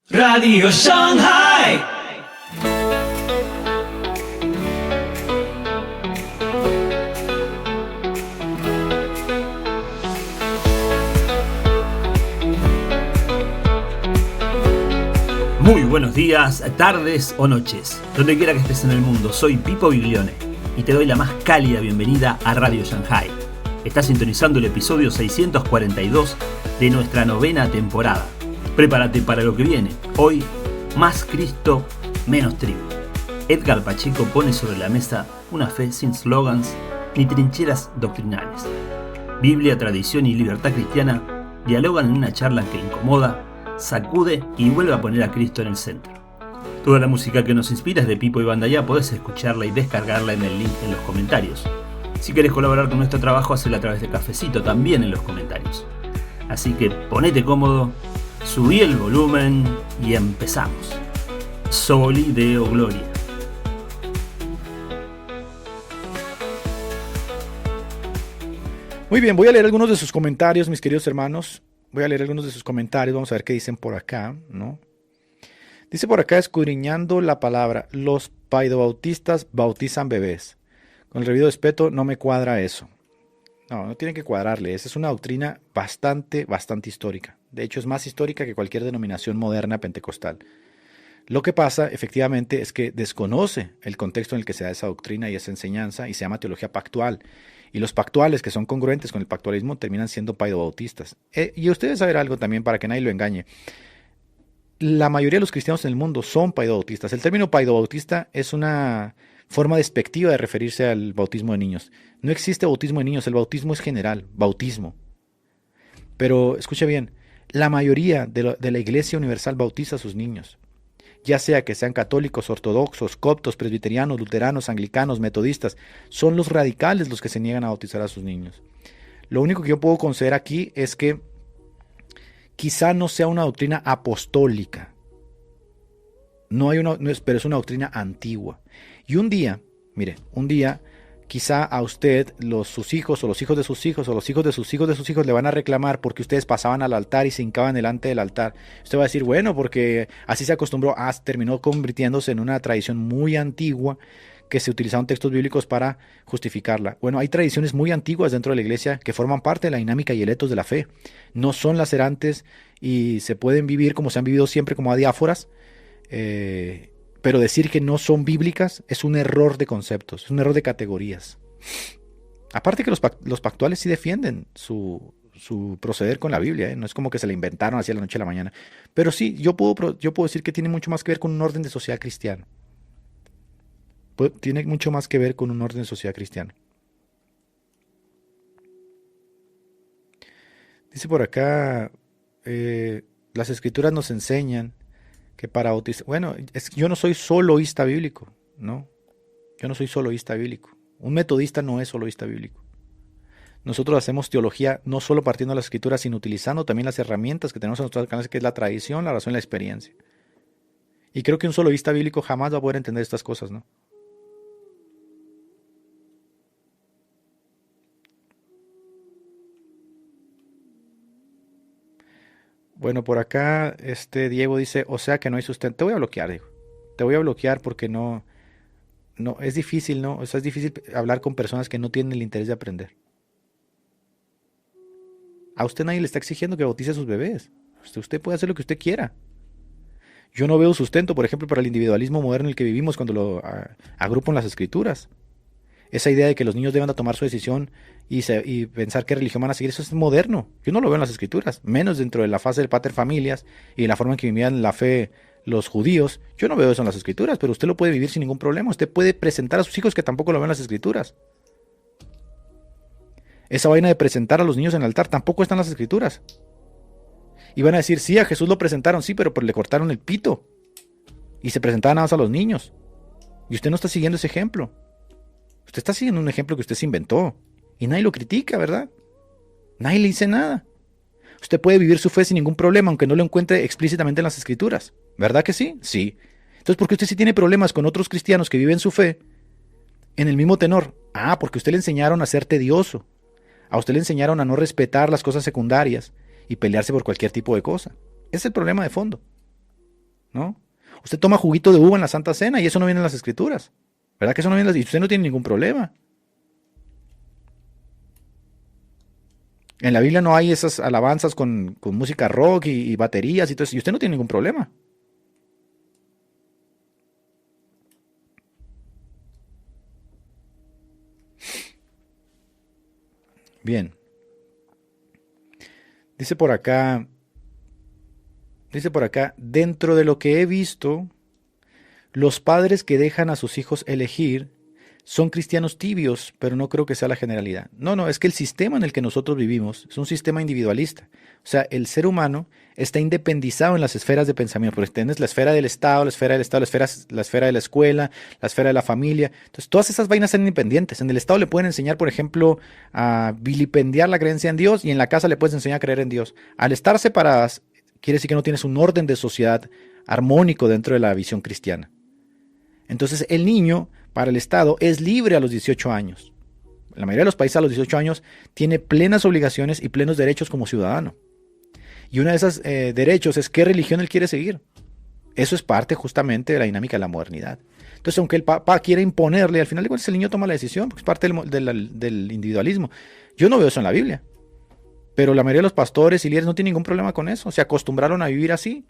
Radio Shanghai. Muy buenos días, tardes o noches, donde quiera que estés en el mundo. Soy Pipo Biglione y te doy la más cálida bienvenida a Radio Shanghai. Estás sintonizando el episodio 642 de nuestra 9ª temporada. Prepárate para lo que viene. Hoy, más Cristo, menos tribu. Edgar Pacheco pone sobre la mesa una fe sin slogans ni trincheras doctrinales. Biblia, tradición y libertad cristiana dialogan en una charla que incomoda, sacude y vuelve a poner a Cristo en el centro. Toda la música que nos inspira es de Pipo y Bandaya. Podés escucharla y descargarla en el link en los comentarios. Si querés colaborar con nuestro trabajo, hacelo a través de Cafecito, también en los comentarios. Así que ponete cómodo, subí el volumen y empezamos. Soli Deo Gloria. Muy bien, voy a leer algunos de sus comentarios, mis queridos hermanos. Voy a leer algunos de sus comentarios, vamos a ver qué dicen por acá, ¿no? Dice por acá, escudriñando la palabra, los paidobautistas bautizan bebés. Con el debido respeto, no me cuadra eso. No tiene que cuadrarle, esa es una doctrina bastante histórica. De hecho, es más histórica que cualquier denominación moderna pentecostal. Lo que pasa, efectivamente, es que desconoce el contexto en el que se da esa doctrina y esa enseñanza, y se llama teología pactual. Y los pactuales, que son congruentes con el pactualismo, terminan siendo paidobautistas. Y ustedes saben algo también, para que nadie lo engañe. La mayoría de los cristianos en el mundo son paidobautistas. El término paidobautista es una forma despectiva de referirse al bautismo de niños. No existe bautismo de niños, el bautismo es general, bautismo. Pero, escuche bien, la mayoría de la Iglesia Universal bautiza a sus niños. Ya sea que sean católicos, ortodoxos, coptos, presbiterianos, luteranos, anglicanos, metodistas, son los radicales los que se niegan a bautizar a sus niños. Lo único que yo puedo conceder aquí es que quizá no sea una doctrina apostólica, pero es una doctrina antigua. Y un día, quizá a usted, sus hijos o los hijos de sus hijos o los hijos de sus hijos de sus hijos le van a reclamar porque ustedes pasaban al altar y se hincaban delante del altar. Usted va a decir, bueno, porque así se acostumbró, terminó convirtiéndose en una tradición muy antigua que se utilizaban textos bíblicos para justificarla. Bueno, hay tradiciones muy antiguas dentro de la iglesia que forman parte de la dinámica y el etos de la fe. No son lacerantes y se pueden vivir como se han vivido siempre, como adiáforas, pero decir que no son bíblicas es un error de conceptos, es un error de categorías. Aparte que los pactuales sí defienden su proceder con la Biblia, no es como que se la inventaron así a la noche a la mañana. Pero sí, yo puedo decir que tiene mucho más que ver con un orden de sociedad cristiano. Tiene mucho más que ver con un orden de sociedad cristiano. Dice por acá, las escrituras nos enseñan que para bautizar, bueno, yo no soy soloísta bíblico, ¿no? Yo no soy soloísta bíblico. Un metodista no es soloísta bíblico. Nosotros hacemos teología no solo partiendo de las escrituras, sino utilizando también las herramientas que tenemos en nuestro alcance, que es la tradición, la razón y la experiencia. Y creo que un soloísta bíblico jamás va a poder entender estas cosas, ¿no? Bueno, por acá Diego dice, o sea que no hay sustento. Te voy a bloquear, Diego. Te voy a bloquear porque no, es difícil, ¿no? O sea, es difícil hablar con personas que no tienen el interés de aprender. A usted nadie le está exigiendo que bautice a sus bebés. Usted puede hacer lo que usted quiera. Yo no veo sustento, por ejemplo, para el individualismo moderno en el que vivimos cuando lo agrupo en las escrituras. Esa idea de que los niños deban de tomar su decisión y pensar qué religión van a seguir, eso es moderno. Yo no lo veo en las escrituras, menos dentro de la fase del pater familias y la forma en que vivían la fe los judíos. Yo no veo eso en las escrituras, pero usted lo puede vivir sin ningún problema. Usted puede presentar a sus hijos que tampoco lo ven en las escrituras. Esa vaina de presentar a los niños en el altar tampoco está en las escrituras. Y van a decir, sí, a Jesús lo presentaron, sí, pero le cortaron el pito. Y se presentaban nada más a los niños. Y usted no está siguiendo ese ejemplo. Usted está siguiendo un ejemplo que usted se inventó. Y nadie lo critica, ¿verdad? Nadie le dice nada. Usted puede vivir su fe sin ningún problema, aunque no lo encuentre explícitamente en las escrituras. ¿Verdad que sí? Sí. Entonces, ¿por qué usted sí tiene problemas con otros cristianos que viven su fe en el mismo tenor? Porque a usted le enseñaron a ser tedioso. A usted le enseñaron a no respetar las cosas secundarias y pelearse por cualquier tipo de cosa. Ese es el problema de fondo. ¿no? Usted toma juguito de uva en la Santa Cena y eso no viene en las Escrituras. ¿Verdad que eso no viene en las... Y usted no tiene ningún problema. En la Biblia no hay esas alabanzas con música rock y baterías y todo eso. Y usted no tiene ningún problema. Bien. Dice por acá, dentro de lo que he visto, los padres que dejan a sus hijos elegir son cristianos tibios, pero no creo que sea la generalidad. No, es que el sistema en el que nosotros vivimos es un sistema individualista. O sea, el ser humano está independizado en las esferas de pensamiento, porque tienes la esfera del Estado, la esfera de la escuela, la esfera de la familia. Entonces, todas esas vainas son independientes. En el Estado le pueden enseñar, por ejemplo, a vilipendiar la creencia en Dios, y en la casa le puedes enseñar a creer en Dios. Al estar separadas, quiere decir que no tienes un orden de sociedad armónico dentro de la visión cristiana. Entonces, el niño, para el Estado, es libre a los 18 años. La mayoría de los países a los 18 años tiene plenas obligaciones y plenos derechos como ciudadano. Y uno de esos derechos es qué religión él quiere seguir. Eso es parte justamente de la dinámica de la modernidad. Entonces, aunque el papá quiera imponerle, al final de cuentas el niño toma la decisión, porque es parte del individualismo. Yo no veo eso en la Biblia. Pero la mayoría de los pastores y líderes no tienen ningún problema con eso. Se acostumbraron a vivir así.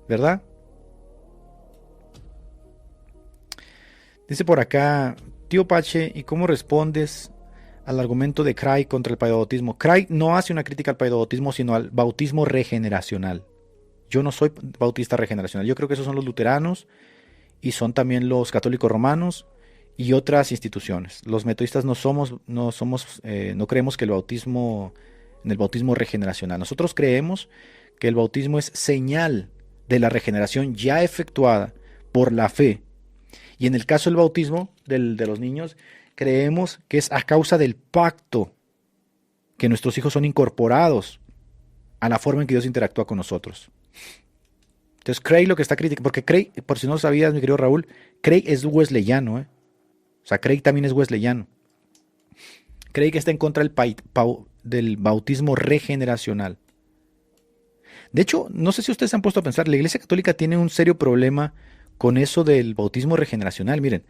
¿Verdad? Dice por acá, tío Pache, ¿y cómo respondes al argumento de Craig contra el paidobautismo? Craig no hace una crítica al paidobautismo, sino al bautismo regeneracional. Yo no soy bautista regeneracional. Yo creo que esos son los luteranos y son también los católicos romanos y otras instituciones. Los metodistas no creemos que en el bautismo regeneracional. Nosotros creemos que el bautismo es señal de la regeneración ya efectuada por la fe. Y en el caso del bautismo de los niños, creemos que es a causa del pacto que nuestros hijos son incorporados a la forma en que Dios interactúa con nosotros. Entonces Craig lo que está criticando, porque Craig, por si no lo sabías, mi querido Raúl, Craig es wesleyano, O sea, Craig también es wesleyano. Craig está en contra del bautismo regeneracional. De hecho, no sé si ustedes se han puesto a pensar, la Iglesia Católica tiene un serio problema con eso del bautismo regeneracional, miren,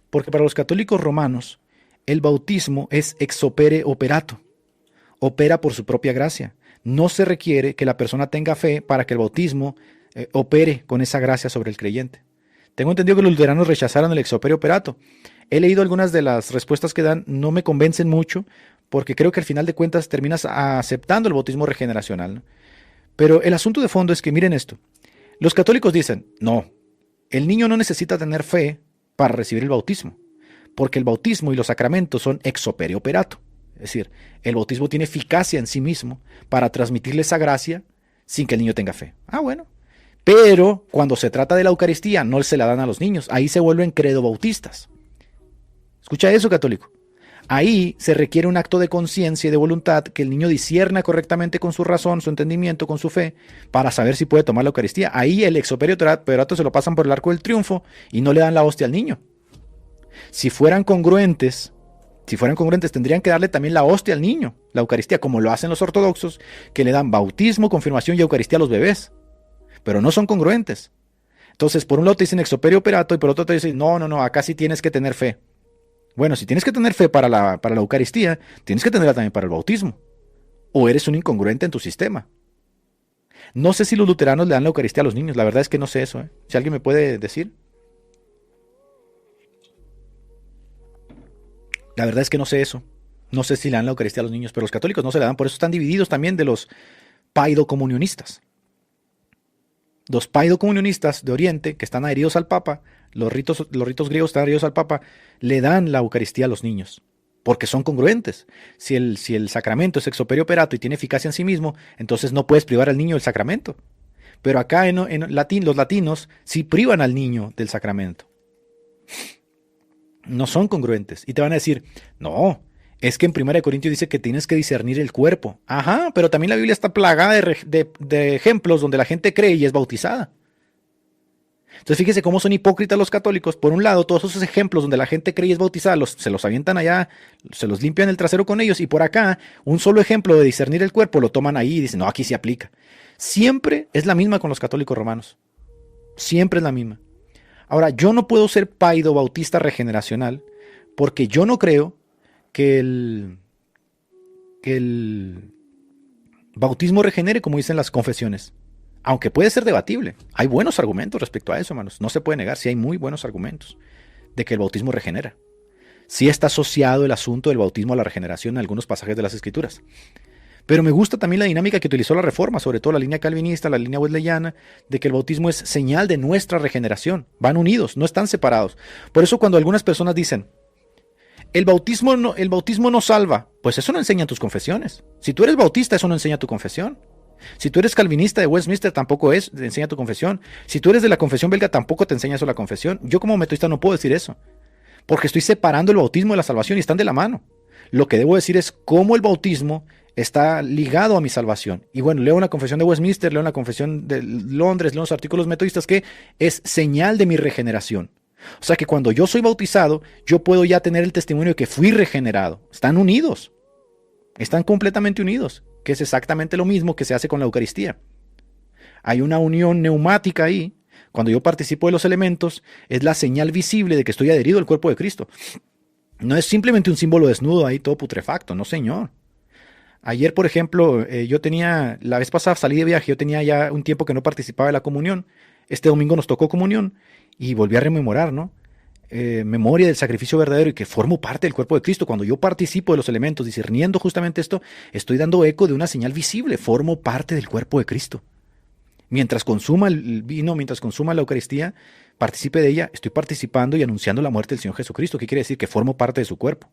porque para los católicos romanos el bautismo es ex opere operato, opera por su propia gracia. No se requiere que la persona tenga fe para que el bautismo opere con esa gracia sobre el creyente. Tengo entendido que los luteranos rechazaron el ex opere operato. He leído algunas de las respuestas que dan, no me convencen mucho, porque creo que al final de cuentas terminas aceptando el bautismo regeneracional, ¿no? Pero el asunto de fondo es que miren esto, los católicos dicen, no, el niño no necesita tener fe para recibir el bautismo, porque el bautismo y los sacramentos son ex opere operato. Es decir, el bautismo tiene eficacia en sí mismo para transmitirle esa gracia sin que el niño tenga fe. Ah, bueno. Pero cuando se trata de la Eucaristía, no se la dan a los niños. Ahí se vuelven credobautistas. Escucha eso, católico. Ahí se requiere un acto de conciencia y de voluntad que el niño discierna correctamente con su razón, su entendimiento, con su fe, para saber si puede tomar la Eucaristía. Ahí el ex opere operato se lo pasan por el arco del triunfo y no le dan la hostia al niño. Si fueran congruentes, tendrían que darle también la hostia al niño, la Eucaristía, como lo hacen los ortodoxos, que le dan bautismo, confirmación y Eucaristía a los bebés. Pero no son congruentes. Entonces, por un lado te dicen ex opere operato y por otro te dicen, no, acá sí tienes que tener fe. Bueno, si tienes que tener fe para la Eucaristía, tienes que tenerla también para el bautismo. O eres un incongruente en tu sistema. No sé si los luteranos le dan la Eucaristía a los niños, la verdad es que no sé eso. Si alguien me puede decir. La verdad es que no sé eso. No sé si le dan la Eucaristía a los niños, pero los católicos no se la dan, por eso están divididos también de los paidocomunionistas. Los paidocomunionistas de Oriente, que están adheridos al Papa, los ritos griegos están adheridos al Papa, le dan la Eucaristía a los niños, porque son congruentes. Si el sacramento es ex opere operato y tiene eficacia en sí mismo, entonces no puedes privar al niño del sacramento. Pero acá los latinos sí privan al niño del sacramento. No son congruentes. Y te van a decir, no, es que en 1 Corintios dice que tienes que discernir el cuerpo. Ajá, pero también la Biblia está plagada de ejemplos donde la gente cree y es bautizada. Entonces fíjese cómo son hipócritas los católicos. Por un lado, todos esos ejemplos donde la gente cree y es bautizada, se los avientan allá, se los limpian el trasero con ellos, y por acá, un solo ejemplo de discernir el cuerpo lo toman ahí y dicen, no, aquí se aplica. siempre es la misma con los católicos romanos. Siempre es la misma. Ahora, yo no puedo ser paido bautista regeneracional porque yo no creo que el bautismo regenere como dicen las confesiones. Aunque puede ser debatible. Hay buenos argumentos respecto a eso, hermanos. No se puede negar, sí hay muy buenos argumentos de que el bautismo regenera. Sí está asociado el asunto del bautismo a la regeneración en algunos pasajes de las Escrituras. Pero me gusta también la dinámica que utilizó la Reforma, sobre todo la línea calvinista, la línea wesleyana, de que el bautismo es señal de nuestra regeneración. Van unidos, no están separados. Por eso cuando algunas personas dicen, el bautismo no salva, pues eso no enseñan tus confesiones. Si tú eres bautista, eso no enseña tu confesión. Si tú eres calvinista de Westminster, tampoco te enseña tu confesión. Si tú eres de la confesión belga, tampoco te enseña eso la confesión. Yo como metodista no puedo decir eso, porque estoy separando el bautismo de la salvación y están de la mano. Lo que debo decir es cómo el bautismo está ligado a mi salvación. Y bueno, leo una confesión de Westminster, leo una confesión de Londres, leo los artículos metodistas que es señal de mi regeneración. O sea que cuando yo soy bautizado, yo puedo ya tener el testimonio de que fui regenerado. Están unidos. Están completamente unidos, que es exactamente lo mismo que se hace con la Eucaristía. Hay una unión neumática ahí. Cuando yo participo de los elementos, es la señal visible de que estoy adherido al cuerpo de Cristo. No es simplemente un símbolo desnudo ahí todo putrefacto, no señor. Ayer, por ejemplo, la vez pasada salí de viaje, yo tenía ya un tiempo que no participaba de la comunión. Este domingo nos tocó comunión y volví a rememorar, ¿no? Memoria del sacrificio verdadero y que formo parte del cuerpo de Cristo. Cuando yo participo de los elementos, discerniendo justamente esto, estoy dando eco de una señal visible, formo parte del cuerpo de Cristo. Mientras consuma el vino, mientras consuma la Eucaristía, participe de ella, estoy participando y anunciando la muerte del Señor Jesucristo. ¿Qué quiere decir? Que formo parte de su cuerpo.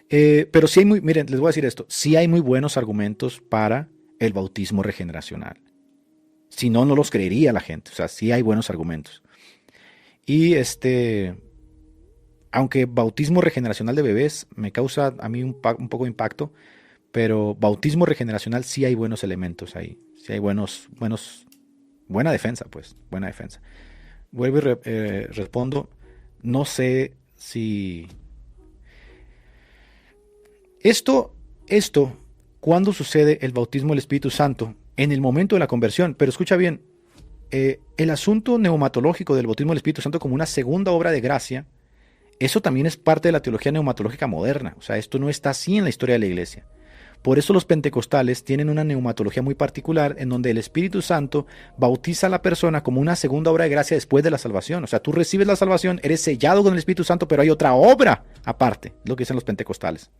Pero sí miren, les voy a decir esto, sí hay muy buenos argumentos para el bautismo regeneracional. Si no, no los creería la gente. O sea, sí hay buenos argumentos. Y aunque bautismo regeneracional de bebés me causa a mí un poco de impacto, pero bautismo regeneracional sí hay buenos elementos ahí. Sí hay buena defensa, pues, buena defensa. Vuelvo y respondo, no sé si... Esto, ¿cuándo sucede el bautismo del Espíritu Santo? En el momento de la conversión. Pero escucha bien, el asunto neumatológico del bautismo del Espíritu Santo como una segunda obra de gracia, eso también es parte de la teología neumatológica moderna. O sea, esto no está así en la historia de la iglesia. Por eso los pentecostales tienen una neumatología muy particular en donde el Espíritu Santo bautiza a la persona como una segunda obra de gracia después de la salvación. O sea, tú recibes la salvación, eres sellado con el Espíritu Santo, pero hay otra obra aparte, lo que dicen los pentecostales.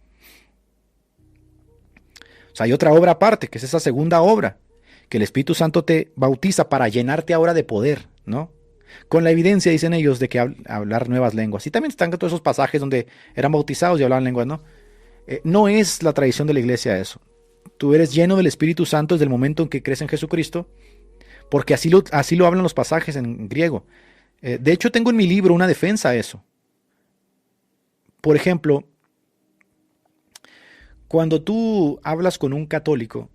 O sea, hay otra obra aparte, que es esa segunda obra, que el Espíritu Santo te bautiza para llenarte ahora de poder, ¿no? Con la evidencia, dicen ellos, de que hablar nuevas lenguas. Y también están todos esos pasajes donde eran bautizados y hablaban lenguas, ¿no? No es la tradición de la iglesia eso. Tú eres lleno del Espíritu Santo desde el momento en que crees en Jesucristo, porque así lo hablan los pasajes en griego. De hecho, tengo en mi libro una defensa a eso. Por ejemplo, cuando tú hablas con un católico,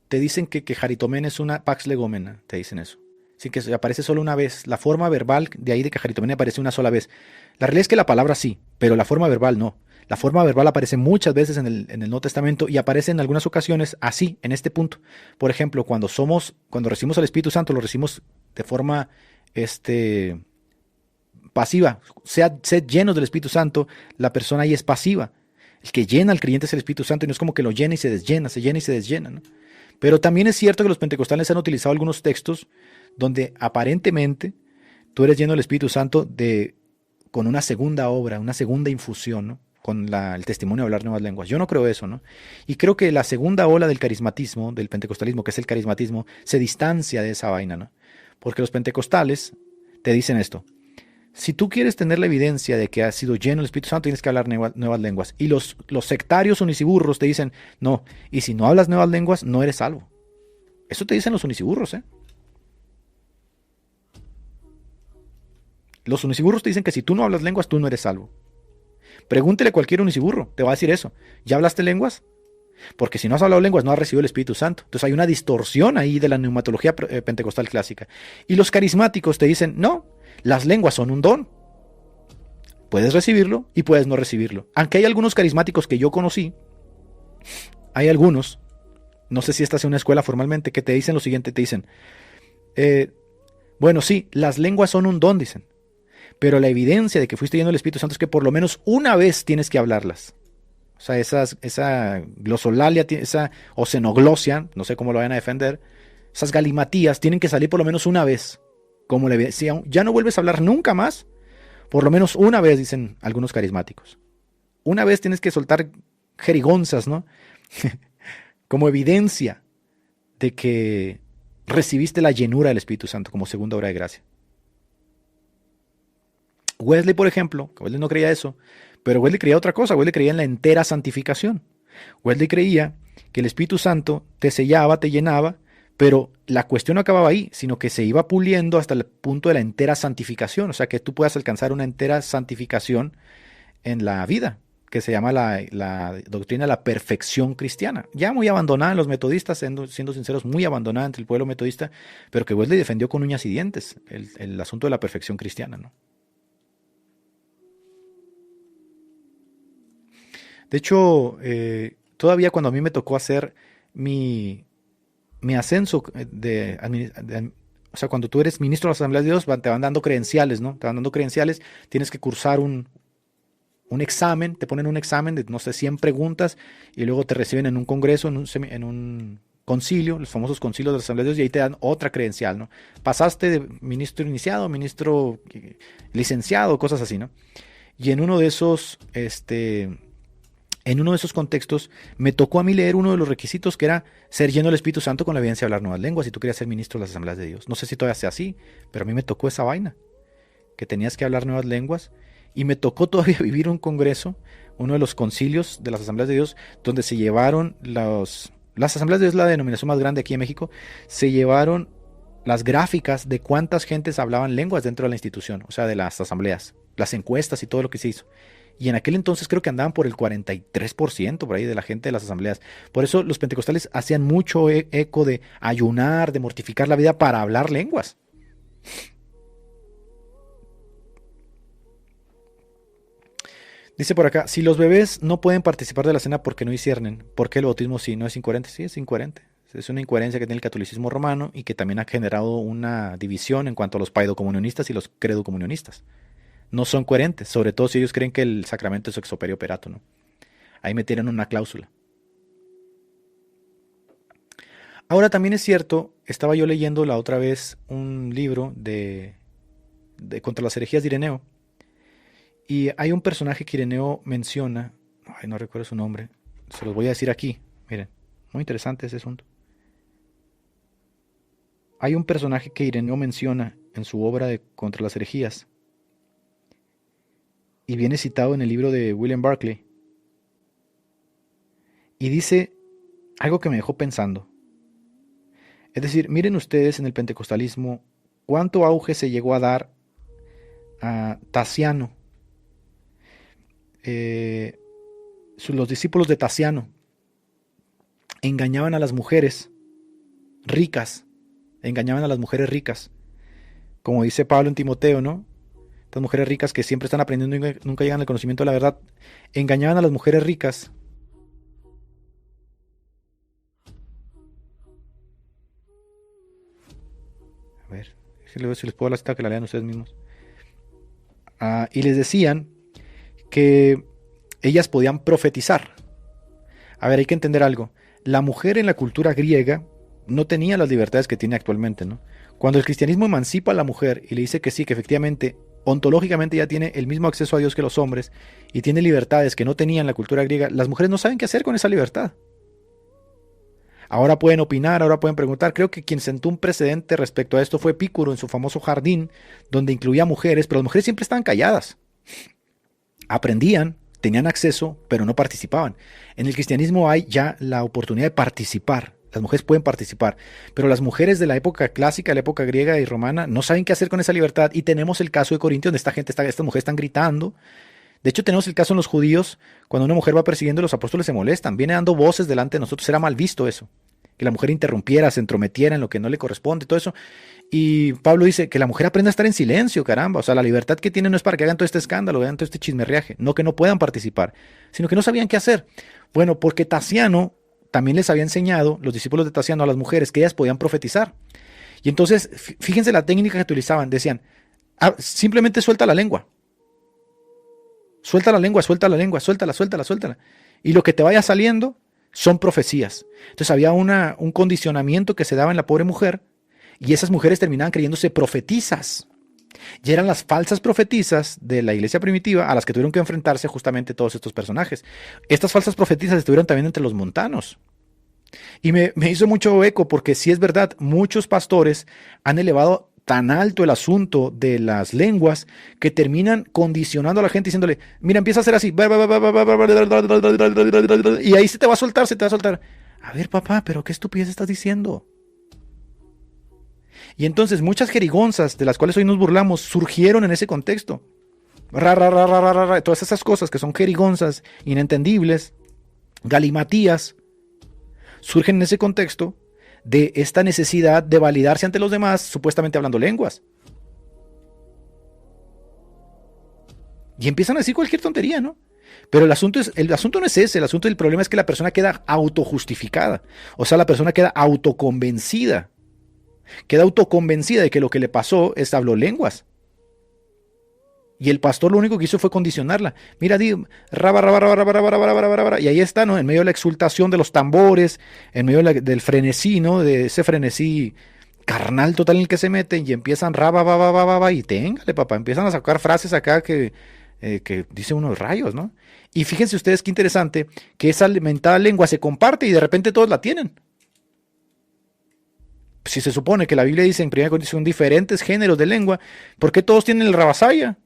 te dicen que Jaritomene es una pax legomena, te dicen eso. Así que aparece solo una vez. La forma verbal de ahí de que Jaritomene aparece una sola vez. La realidad es que la palabra sí, pero la forma verbal no. La forma verbal aparece muchas veces en el Nuevo Testamento y aparece en algunas ocasiones así, en este punto. Por ejemplo, cuando recibimos al Espíritu Santo, lo recibimos de forma pasiva. Sed llenos del Espíritu Santo, la persona ahí es pasiva. El que llena al creyente es el Espíritu Santo y no es como que lo llena y se llena y se desllena, ¿no? Pero también es cierto que los pentecostales han utilizado algunos textos donde aparentemente tú eres lleno del Espíritu Santo con una segunda obra, una segunda infusión, ¿no? Con el testimonio de hablar nuevas lenguas. Yo no creo eso, ¿no? Y creo que la segunda ola del carismatismo, del pentecostalismo, que es el carismatismo, se distancia de esa vaina, ¿no? Porque los pentecostales te dicen esto. Si tú quieres tener la evidencia de que has sido lleno del Espíritu Santo, tienes que hablar nuevas lenguas. Y los sectarios uniciburros te dicen, no, y si no hablas nuevas lenguas, no eres salvo. Eso te dicen los uniciburros, ¿eh? Los uniciburros te dicen que si tú no hablas lenguas, tú no eres salvo. Pregúntele a cualquier uniciburro, te va a decir eso. ¿Ya hablaste lenguas? Porque si no has hablado lenguas, no has recibido el Espíritu Santo. Entonces hay una distorsión ahí de la neumatología pentecostal clásica. Y los carismáticos te dicen, no, las lenguas son un don. Puedes recibirlo y puedes no recibirlo. Aunque hay algunos carismáticos que yo conocí, hay algunos, no sé si estás en una escuela formalmente, que te dicen lo siguiente, te dicen, bueno, sí, las lenguas son un don, dicen, pero la evidencia de que fuiste lleno del Espíritu Santo es que por lo menos una vez tienes que hablarlas. O sea, esa glosolalia, esa ocenoglosia, no sé cómo lo van a defender, esas galimatías tienen que salir por lo menos una vez. Como la evidencia, ya no vuelves a hablar nunca más, por lo menos una vez, dicen algunos carismáticos. Una vez tienes que soltar jerigonzas, ¿no? Como evidencia de que recibiste la llenura del Espíritu Santo como segunda obra de gracia. Wesley, por ejemplo, Wesley no creía eso, pero Wesley creía otra cosa. Wesley creía en la entera santificación. Wesley creía que el Espíritu Santo te sellaba, te llenaba, pero la cuestión no acababa ahí, sino que se iba puliendo hasta el punto de la entera santificación. O sea, que tú puedas alcanzar una entera santificación en la vida, que se llama la doctrina de la perfección cristiana. Ya muy abandonada en los metodistas, siendo sinceros, muy abandonada entre el pueblo metodista, pero que Wesley defendió con uñas y dientes el asunto de la perfección cristiana, ¿no? De hecho, todavía cuando a mí me tocó hacer mi ascenso o sea, cuando tú eres ministro de las Asambleas de Dios, te van dando credenciales, ¿no? Te van dando credenciales, tienes que cursar un examen, te ponen un examen de, no sé, 100 preguntas y luego te reciben en un congreso, en un concilio, los famosos concilios de las Asambleas de Dios, y ahí te dan otra credencial, ¿no? Pasaste de ministro iniciado, ministro licenciado, cosas así, ¿no? Y en uno de esos, contextos, me tocó a mí leer uno de los requisitos que era ser lleno del Espíritu Santo con la evidencia de hablar nuevas lenguas, si tú querías ser ministro de las Asambleas de Dios. No sé si todavía sea así, pero a mí me tocó esa vaina, que tenías que hablar nuevas lenguas, y me tocó todavía vivir un congreso, uno de los concilios de las Asambleas de Dios, donde se llevaron las Asambleas de Dios, la denominación más grande aquí en México, se llevaron las gráficas de cuántas gentes hablaban lenguas dentro de la institución, o sea, de las asambleas, las encuestas y todo lo que se hizo. Y en aquel entonces creo que andaban por el 43% por ahí de la gente de las asambleas. Por eso los pentecostales hacían mucho eco de ayunar, de mortificar la vida para hablar lenguas. Dice por acá, si los bebés no pueden participar de la cena porque no disciernen, ¿por qué el bautismo sí? ¿No es incoherente? Sí, es incoherente. Es una incoherencia que tiene el catolicismo romano y que también ha generado una división en cuanto a los paidocomunionistas y los credocomunionistas. No son coherentes, sobre todo si ellos creen que el sacramento es ex opere operato, ¿no? Ahí metieron una cláusula. Ahora también es cierto, estaba yo leyendo la otra vez un libro de contra las herejías de Ireneo, y hay un personaje que Ireneo menciona, no recuerdo su nombre, se los voy a decir aquí, miren, muy interesante ese asunto. Hay un personaje que Ireneo menciona en su obra de Contra las herejías, y viene citado en el libro de William Barclay, y dice algo que me dejó pensando. Es decir, miren ustedes en el pentecostalismo cuánto auge se llegó a dar a Tasiano. Los discípulos de Tasiano engañaban a las mujeres ricas, como dice Pablo en Timoteo, ¿no? Estas mujeres ricas que siempre están aprendiendo y nunca llegan al conocimiento de la verdad, engañaban a las mujeres ricas. A ver, si les puedo la cita que la lean ustedes mismos. Y les decían que ellas podían profetizar. A ver, hay que entender algo. La mujer en la cultura griega no tenía las libertades que tiene actualmente, ¿no? Cuando el cristianismo emancipa a la mujer y le dice que sí, que efectivamente, ontológicamente ya tiene el mismo acceso a Dios que los hombres y tiene libertades que no tenía en la cultura griega, las mujeres no saben qué hacer con esa libertad. Ahora pueden opinar, ahora pueden preguntar. Creo que quien sentó un precedente respecto a esto fue Epicuro en su famoso jardín, donde incluía mujeres, pero las mujeres siempre estaban calladas. Aprendían, tenían acceso, pero no participaban. En el cristianismo hay ya la oportunidad de participar. Las mujeres pueden participar, pero las mujeres de la época clásica, la época griega y romana, no saben qué hacer con esa libertad. Y tenemos el caso de Corintio, donde estas mujeres están gritando. De hecho, tenemos el caso en los judíos, cuando una mujer va persiguiendo, los apóstoles se molestan, viene dando voces delante de nosotros. Era mal visto eso, que la mujer interrumpiera, se entrometiera en lo que no le corresponde, todo eso. Y Pablo dice que la mujer aprenda a estar en silencio, caramba. O sea, la libertad que tienen no es para que hagan todo este escándalo, hagan todo este chismerriaje, no que no puedan participar, sino que no sabían qué hacer. Bueno, porque Tasiano también les había enseñado los discípulos de Taciano a las mujeres que ellas podían profetizar. Y entonces, fíjense la técnica que utilizaban. Decían, simplemente suelta la lengua. Suelta la lengua, suéltala. Y lo que te vaya saliendo son profecías. Entonces había un condicionamiento que se daba en la pobre mujer y esas mujeres terminaban creyéndose profetizas. Y eran las falsas profetizas de la iglesia primitiva a las que tuvieron que enfrentarse justamente todos estos personajes. Estas falsas profetizas estuvieron también entre los montanos. Y me hizo mucho eco porque sí es verdad, muchos pastores han elevado tan alto el asunto de las lenguas que terminan condicionando a la gente diciéndole, mira, empieza a hacer así, y ahí se te va a soltar. A ver, papá, pero qué estupidez estás diciendo. Y entonces muchas jerigonzas de las cuales hoy nos burlamos surgieron en ese contexto. Todas esas cosas que son jerigonzas, inentendibles, galimatías, surgen en ese contexto de esta necesidad de validarse ante los demás, supuestamente hablando lenguas. Y empiezan a decir cualquier tontería, ¿no? Pero el asunto no es ese, el problema es que la persona queda autojustificada. O sea, la persona queda autoconvencida de que lo que le pasó es habló lenguas. Y el pastor lo único que hizo fue condicionarla. Mira, y ahí está, ¿no? En medio de la exultación de los tambores, en medio del frenesí, ¿no? De ese frenesí carnal total en el que se meten y empiezan y téngale, papá, empiezan a sacar frases acá que dice unos rayos, ¿no? Y fíjense ustedes qué interesante que esa alimentada lengua se comparte y de repente todos la tienen. Si se supone que la Biblia dice en 1 Corintios son diferentes géneros de lengua, ¿por qué todos tienen el rabasaya?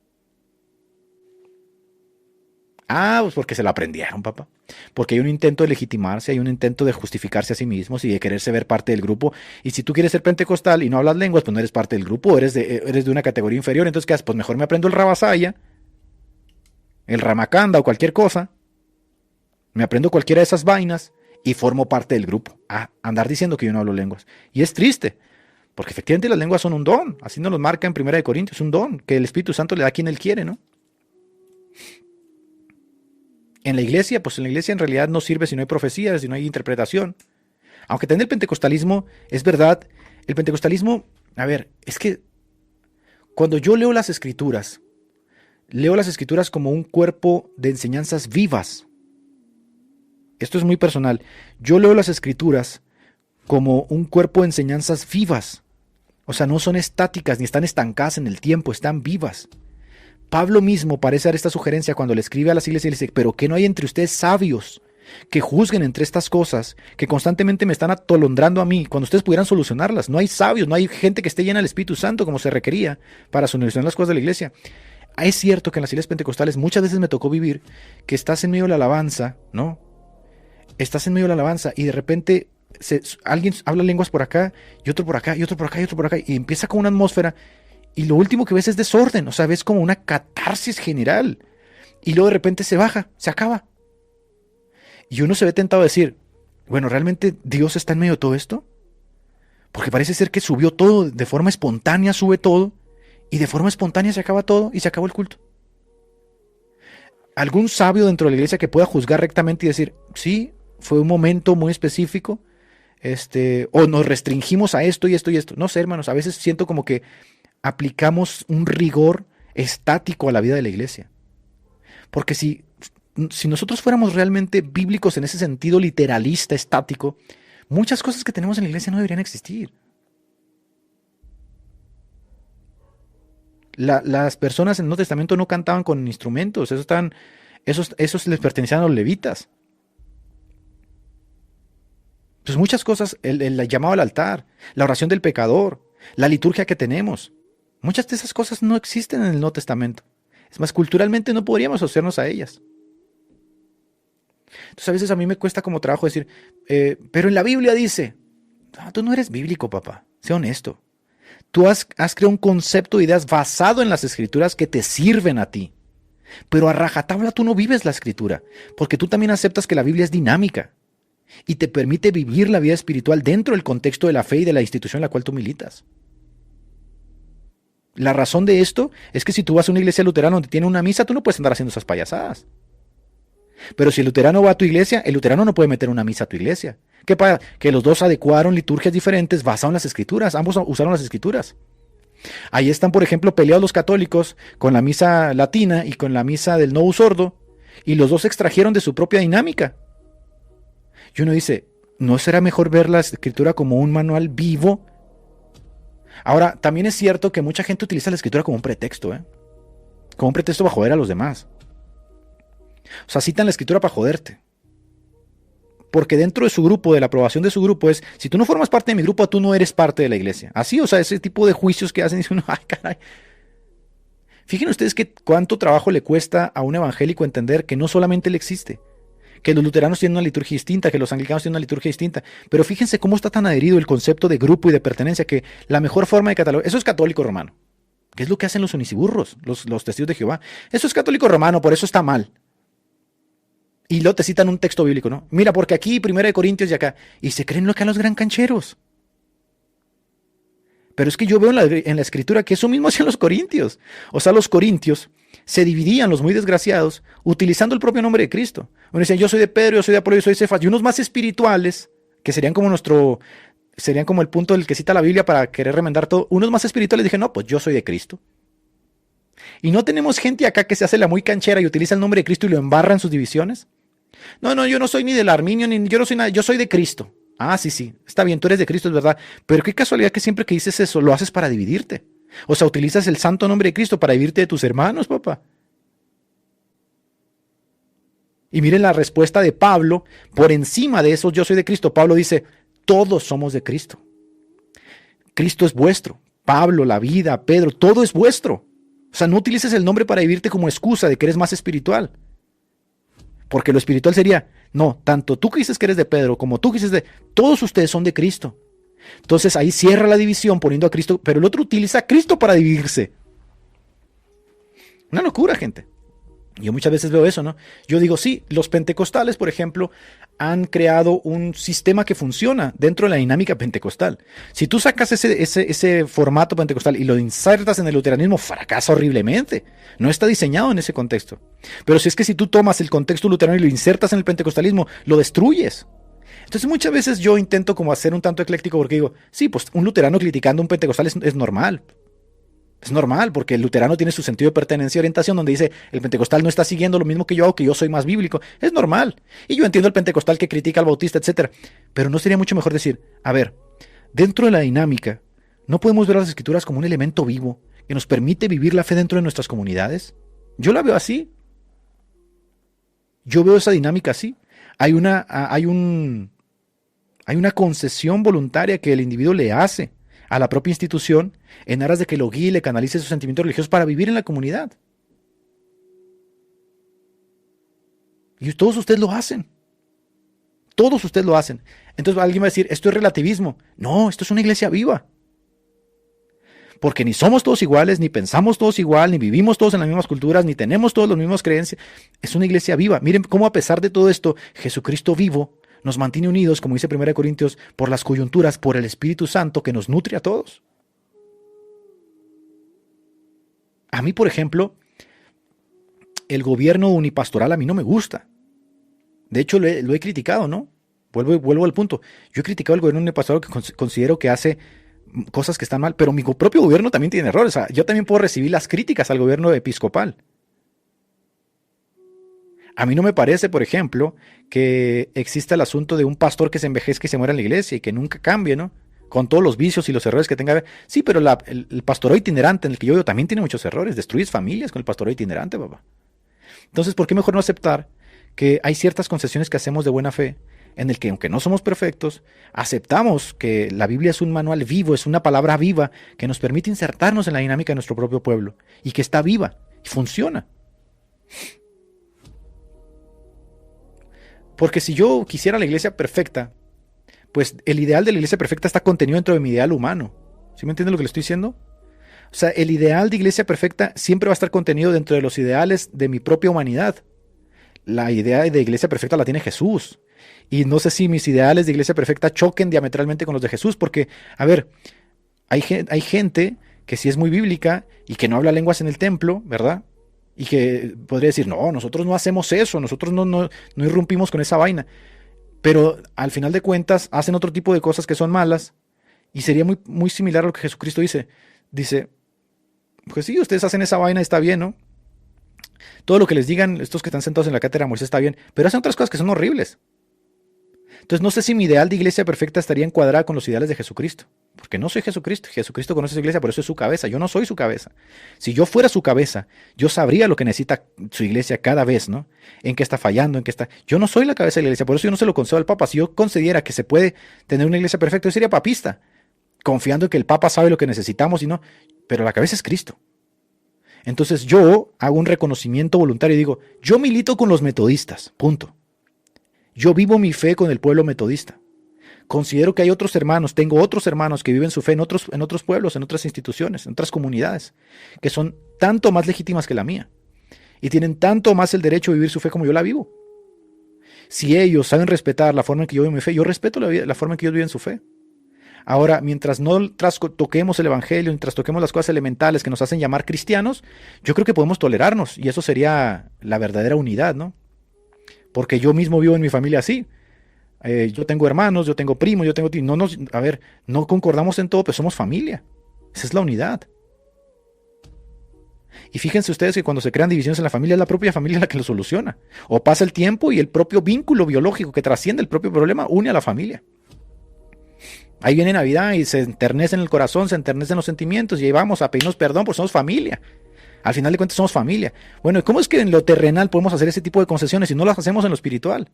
Pues porque se la aprendieron, papá. Porque hay un intento de legitimarse, hay un intento de justificarse a sí mismos y de quererse ver parte del grupo. Y si tú quieres ser pentecostal y no hablas lenguas, pues no eres parte del grupo, eres de una categoría inferior. Entonces, ¿qué haces? Pues mejor me aprendo el rabasaya, el ramacanda o cualquier cosa. Me aprendo cualquiera de esas vainas y formo parte del grupo. Andar diciendo que yo no hablo lenguas. Y es triste, porque efectivamente las lenguas son un don. Así nos lo marca en 1 Corintios, un don que el Espíritu Santo le da a quien Él quiere, ¿no? En la iglesia, pues en la iglesia en realidad no sirve si no hay profecías, si no hay interpretación. Aunque también el pentecostalismo, es verdad, el pentecostalismo, a ver, es que cuando yo leo las escrituras como un cuerpo de enseñanzas vivas. Esto es muy personal. Yo leo las escrituras como un cuerpo de enseñanzas vivas. O sea, no son estáticas ni están estancadas en el tiempo, están vivas. Pablo mismo parece dar esta sugerencia cuando le escribe a las iglesias y le dice, pero ¿qué no hay entre ustedes sabios que juzguen entre estas cosas que constantemente me están atolondrando a mí cuando ustedes pudieran solucionarlas? No hay sabios, no hay gente que esté llena del Espíritu Santo como se requería para solucionar las cosas de la iglesia. Es cierto que en las iglesias pentecostales muchas veces me tocó vivir que estás en medio de la alabanza, ¿no? Estás en medio de la alabanza y de repente alguien habla lenguas por acá y otro por acá y otro por acá y otro por acá y empieza con una atmósfera. Y lo último que ves es desorden, o sea, ves como una catarsis general. Y luego de repente se baja, se acaba. Y uno se ve tentado a decir, bueno, ¿realmente Dios está en medio de todo esto? Porque parece ser que subió todo, de forma espontánea sube todo, y de forma espontánea se acaba todo, y se acabó el culto. ¿Algún sabio dentro de la iglesia que pueda juzgar rectamente y decir, sí, fue un momento muy específico, o nos restringimos a esto y esto y esto? No sé, hermanos, a veces siento como que aplicamos un rigor estático a la vida de la iglesia. Porque si nosotros fuéramos realmente bíblicos en ese sentido literalista, estático, muchas cosas que tenemos en la iglesia no deberían existir. Las personas en el Nuevo Testamento no cantaban con instrumentos, esos les pertenecían a los levitas. Pues muchas cosas, el llamado al altar, la oración del pecador, la liturgia que tenemos, muchas de esas cosas no existen en el Nuevo Testamento. Es más, culturalmente no podríamos asociarnos a ellas. Entonces a veces a mí me cuesta como trabajo decir, pero en la Biblia dice, no, tú no eres bíblico, papá, sé honesto. Tú has creado un concepto de ideas basado en las escrituras que te sirven a ti. Pero a rajatabla tú no vives la escritura, porque tú también aceptas que la Biblia es dinámica y te permite vivir la vida espiritual dentro del contexto de la fe y de la institución en la cual tú militas. La razón de esto es que si tú vas a una iglesia luterana donde tiene una misa, tú no puedes andar haciendo esas payasadas. Pero si el luterano va a tu iglesia, el luterano no puede meter una misa a tu iglesia. ¿Qué pasa? Que los dos adecuaron liturgias diferentes basadas en las escrituras. Ambos usaron las escrituras. Ahí están, por ejemplo, peleados los católicos con la misa latina y con la misa del Novus Ordo, y los dos extrajeron de su propia dinámica. Y uno dice, ¿no será mejor ver la escritura como un manual vivo? Ahora, también es cierto que mucha gente utiliza la escritura como un pretexto, como un pretexto para joder a los demás. O sea, citan la escritura para joderte. Porque dentro de su grupo, de la aprobación de su grupo es, si tú no formas parte de mi grupo, tú no eres parte de la iglesia. Así, o sea, ese tipo de juicios que hacen, dice uno, ay, caray. Fíjense ustedes que cuánto trabajo le cuesta a un evangélico entender que no solamente él existe, que los luteranos tienen una liturgia distinta, que los anglicanos tienen una liturgia distinta, pero fíjense cómo está tan adherido el concepto de grupo y de pertenencia, que la mejor forma de catalogar, eso es católico romano, que es lo que hacen los uniciburros, los testigos de Jehová, eso es católico romano, por eso está mal. Y luego te citan un texto bíblico, ¿no? Mira, porque aquí, 1 Corintios y acá, y se creen lo que a los gran cancheros. Pero es que yo veo en la escritura que eso mismo hacían los corintios. O sea, los corintios se dividían, los muy desgraciados, utilizando el propio nombre de Cristo. Uno decía, yo soy de Pedro, yo soy de Apolo, yo soy de Cefas, y unos más espirituales, que serían como el punto del que cita la Biblia para querer remendar todo. Unos más espirituales dije, no, pues yo soy de Cristo. Y no tenemos gente acá que se hace la muy canchera y utiliza el nombre de Cristo y lo embarra en sus divisiones. No, yo no soy ni del Arminio, ni yo no soy nada, yo soy de Cristo. Ah, sí, está bien, tú eres de Cristo, es verdad. Pero qué casualidad que siempre que dices eso, lo haces para dividirte. O sea, utilizas el santo nombre de Cristo para dividirte de tus hermanos, papá. Y miren la respuesta de Pablo, por encima de eso, yo soy de Cristo. Pablo dice, todos somos de Cristo. Cristo es vuestro. Pablo, la vida, Pedro, todo es vuestro. O sea, no utilices el nombre para vivirte como excusa de que eres más espiritual. Porque lo espiritual sería, no, tanto tú que dices que eres de Pedro como tú que dices todos ustedes son de Cristo. Entonces ahí cierra la división poniendo a Cristo, pero el otro utiliza a Cristo para dividirse. Una locura, gente. Yo muchas veces veo eso, ¿no? Yo digo, sí, los pentecostales, por ejemplo, han creado un sistema que funciona dentro de la dinámica pentecostal. Si tú sacas ese formato pentecostal y lo insertas en el luteranismo, fracasa horriblemente. No está diseñado en ese contexto. Pero si es que si tú tomas el contexto luterano y lo insertas en el pentecostalismo, lo destruyes. Entonces muchas veces yo intento como hacer un tanto ecléctico porque digo, sí, pues un luterano criticando a un pentecostal es normal. Es normal, porque el luterano tiene su sentido de pertenencia y orientación, donde dice, el pentecostal no está siguiendo lo mismo que yo hago, que yo soy más bíblico. Es normal. Y yo entiendo el pentecostal que critica al bautista, etc. Pero ¿no sería mucho mejor decir, a ver, dentro de la dinámica, ¿no podemos ver las escrituras como un elemento vivo que nos permite vivir la fe dentro de nuestras comunidades? Yo la veo así. Yo veo esa dinámica así. Hay una concesión voluntaria que el individuo le hace a la propia institución en aras de que lo guíe y le canalice sus sentimientos religiosos para vivir en la comunidad. Y todos ustedes lo hacen. Todos ustedes lo hacen. Entonces alguien va a decir, esto es relativismo. No, esto es una iglesia viva. Porque ni somos todos iguales, ni pensamos todos igual, ni vivimos todos en las mismas culturas, ni tenemos todos las mismas creencias. Es una iglesia viva. Miren cómo a pesar de todo esto, Jesucristo vivo nos mantiene unidos, como dice 1 Corintios, por las coyunturas, por el Espíritu Santo que nos nutre a todos. A mí, por ejemplo, el gobierno unipastoral a mí no me gusta. De hecho, lo he criticado, ¿no? Vuelvo al punto. Yo he criticado el gobierno unipastoral que considero que hace cosas que están mal, pero mi propio gobierno también tiene errores. O sea, yo también puedo recibir las críticas al gobierno episcopal. A mí no me parece, por ejemplo, que exista el asunto de un pastor que se envejezca y se muera en la iglesia y que nunca cambie, ¿no? Con todos los vicios y los errores que tenga. Sí, pero el pastorado itinerante en el que yo vivo también tiene muchos errores. Destruyes familias con el pastorado itinerante, papá. Entonces, ¿por qué mejor no aceptar que hay ciertas concesiones que hacemos de buena fe en el que, aunque no somos perfectos, aceptamos que la Biblia es un manual vivo, es una palabra viva que nos permite insertarnos en la dinámica de nuestro propio pueblo y que está viva y funciona? Porque si yo quisiera la iglesia perfecta, pues el ideal de la iglesia perfecta está contenido dentro de mi ideal humano. ¿Sí me entiende lo que le estoy diciendo? O sea, el ideal de iglesia perfecta siempre va a estar contenido dentro de los ideales de mi propia humanidad. La idea de iglesia perfecta la tiene Jesús. Y no sé si mis ideales de iglesia perfecta choquen diametralmente con los de Jesús, porque, a ver, hay gente que sí es muy bíblica y que no habla lenguas en el templo, ¿verdad? Y que podría decir, no, nosotros no hacemos eso, nosotros no irrumpimos con esa vaina. Pero al final de cuentas hacen otro tipo de cosas que son malas. Y sería muy, muy similar a lo que Jesucristo dice. Dice, pues sí, ustedes hacen esa vaina, está bien, ¿no? Todo lo que les digan estos que están sentados en la cátedra de Moisés está bien, pero hacen otras cosas que son horribles. Entonces no sé si mi ideal de iglesia perfecta estaría encuadrada con los ideales de Jesucristo. Porque no soy Jesucristo. Jesucristo conoce su iglesia, por eso es su cabeza. Yo no soy su cabeza. Si yo fuera su cabeza, yo sabría lo que necesita su iglesia cada vez, ¿no? En qué está fallando, en qué está... Yo no soy la cabeza de la iglesia, por eso yo no se lo concedo al Papa. Si yo concediera que se puede tener una iglesia perfecta, yo sería papista, confiando en que el Papa sabe lo que necesitamos y no. Pero la cabeza es Cristo. Entonces yo hago un reconocimiento voluntario y digo, yo milito con los metodistas, punto. Yo vivo mi fe con el pueblo metodista. Considero que hay otros hermanos, tengo otros hermanos que viven su fe en otros pueblos, en otras instituciones, en otras comunidades, que son tanto más legítimas que la mía y tienen tanto más el derecho de vivir su fe como yo la vivo. Si ellos saben respetar la forma en que yo vivo mi fe, yo respeto la forma en que ellos viven su fe. Ahora, mientras no toquemos el evangelio, mientras toquemos las cosas elementales que nos hacen llamar cristianos, yo creo que podemos tolerarnos y eso sería la verdadera unidad, ¿no? Porque yo mismo vivo en mi familia así. Yo tengo hermanos, yo tengo primos, yo tengo tíos. No concordamos en todo, pero somos familia. Esa es la unidad. Y fíjense ustedes que cuando se crean divisiones en la familia, es la propia familia la que lo soluciona. O pasa el tiempo y el propio vínculo biológico que trasciende el propio problema une a la familia. Ahí viene Navidad y se enternece en el corazón, se enternecen los sentimientos y ahí vamos a pedirnos perdón porque somos familia. Al final de cuentas somos familia. Bueno, ¿cómo es que en lo terrenal podemos hacer ese tipo de concesiones si no las hacemos en lo espiritual?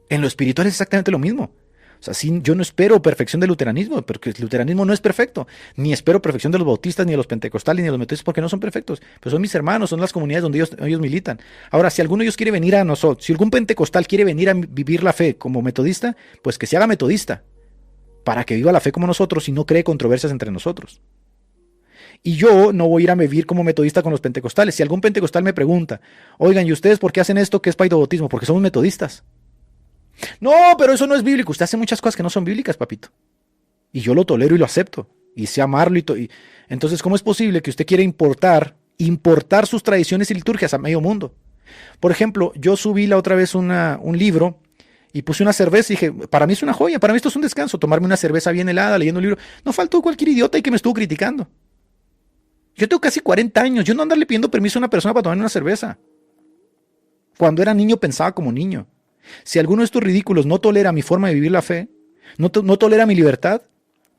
En lo espiritual es exactamente lo mismo. O sea, yo no espero perfección del luteranismo, porque el luteranismo no es perfecto. Ni espero perfección de los bautistas, ni de los pentecostales, ni de los metodistas, porque no son perfectos. Pero son mis hermanos, son las comunidades donde ellos militan. Ahora, si alguno de ellos quiere venir a nosotros, si algún pentecostal quiere venir a vivir la fe como metodista, pues que se haga metodista, para que viva la fe como nosotros y no cree controversias entre nosotros. Y yo no voy a ir a vivir como metodista con los pentecostales. Si algún pentecostal me pregunta, oigan, ¿y ustedes por qué hacen esto que es paidobautismo? Porque somos metodistas. No, pero eso no es bíblico. Usted hace muchas cosas que no son bíblicas, papito. Y yo lo tolero y lo acepto. Y sé amarlo. Entonces, ¿cómo es posible que usted quiera importar sus tradiciones y liturgias a medio mundo? Por ejemplo, yo subí la otra vez un libro y puse una cerveza y dije, para mí es una joya, para mí esto es un descanso, tomarme una cerveza bien helada, leyendo un libro. No faltó cualquier idiota y que me estuvo criticando. Yo tengo casi 40 años, yo no andarle pidiendo permiso a una persona para tomarme una cerveza. Cuando era niño pensaba como niño. Si alguno de estos ridículos no tolera mi forma de vivir la fe, no tolera mi libertad,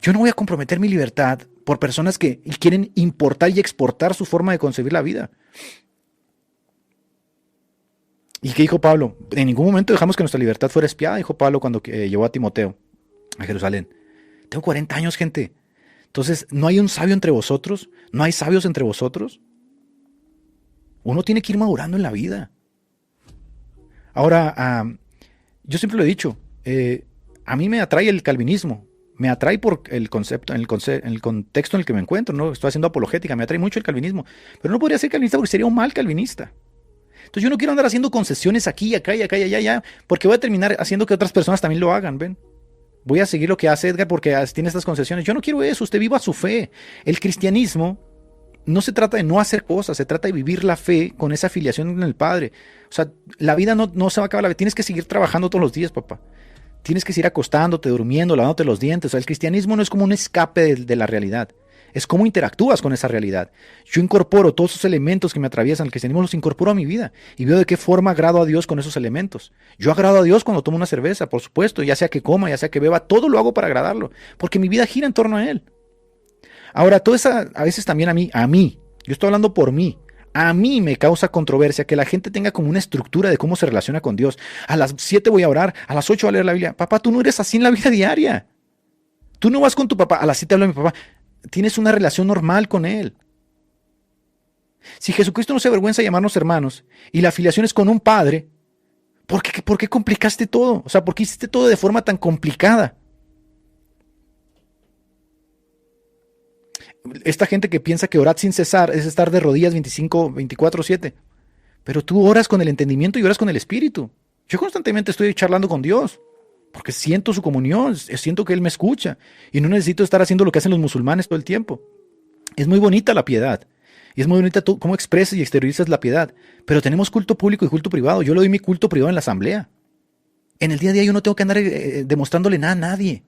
yo no voy a comprometer mi libertad por personas que quieren importar y exportar su forma de concebir la vida. ¿Y qué dijo Pablo? En ningún momento dejamos que nuestra libertad fuera espiada, dijo Pablo cuando llevó a Timoteo a Jerusalén. Tengo 40 años, gente. Entonces, ¿no hay un sabio entre vosotros? ¿No hay sabios entre vosotros? Uno tiene que ir madurando en la vida. Ahora, yo siempre lo he dicho, a mí me atrae el calvinismo, me atrae por el concepto, en el contexto en el que me encuentro, ¿no? Estoy haciendo apologética, me atrae mucho el calvinismo, pero no podría ser calvinista porque sería un mal calvinista. Entonces yo no quiero andar haciendo concesiones aquí, acá y acá y allá, porque voy a terminar haciendo que otras personas también lo hagan, ¿ven? Voy a seguir lo que hace Edgar porque tiene estas concesiones. Yo no quiero eso, usted viva su fe. El cristianismo no se trata de no hacer cosas, se trata de vivir la fe con esa afiliación con el Padre. O sea, la vida no se va a acabar, tienes que seguir trabajando todos los días, papá. Tienes que seguir acostándote, durmiendo, lavándote los dientes. O sea, el cristianismo no es como un escape de la realidad. Es cómo interactúas con esa realidad. Yo incorporo todos esos elementos que me atraviesan el cristianismo, los incorporo a mi vida y veo de qué forma agrado a Dios con esos elementos. Yo agrado a Dios cuando tomo una cerveza, por supuesto, ya sea que coma, ya sea que beba, todo lo hago para agradarlo, porque mi vida gira en torno a Él. Ahora, todo eso a veces también a mí, yo estoy hablando por mí, a mí me causa controversia que la gente tenga como una estructura de cómo se relaciona con Dios. A las 7 voy a orar, a las 8 voy a leer la Biblia. Papá, tú no eres así en la vida diaria. Tú no vas con tu papá, a las 7 hablo a mi papá. Tienes una relación normal con Él. Si Jesucristo no se avergüenza de llamarnos hermanos y la afiliación es con un padre, ¿por qué complicaste todo? O sea, ¿por qué hiciste todo de forma tan complicada? Esta gente que piensa que orar sin cesar es estar de rodillas 24/7. Pero tú oras con el entendimiento y oras con el espíritu. Yo constantemente estoy charlando con Dios. Porque siento su comunión, siento que Él me escucha. Y no necesito estar haciendo lo que hacen los musulmanes todo el tiempo. Es muy bonita la piedad. Y es muy bonita cómo expresas y exteriorizas la piedad. Pero tenemos culto público y culto privado. Yo le doy mi culto privado en la asamblea. En el día a día yo no tengo que andar demostrándole nada a nadie.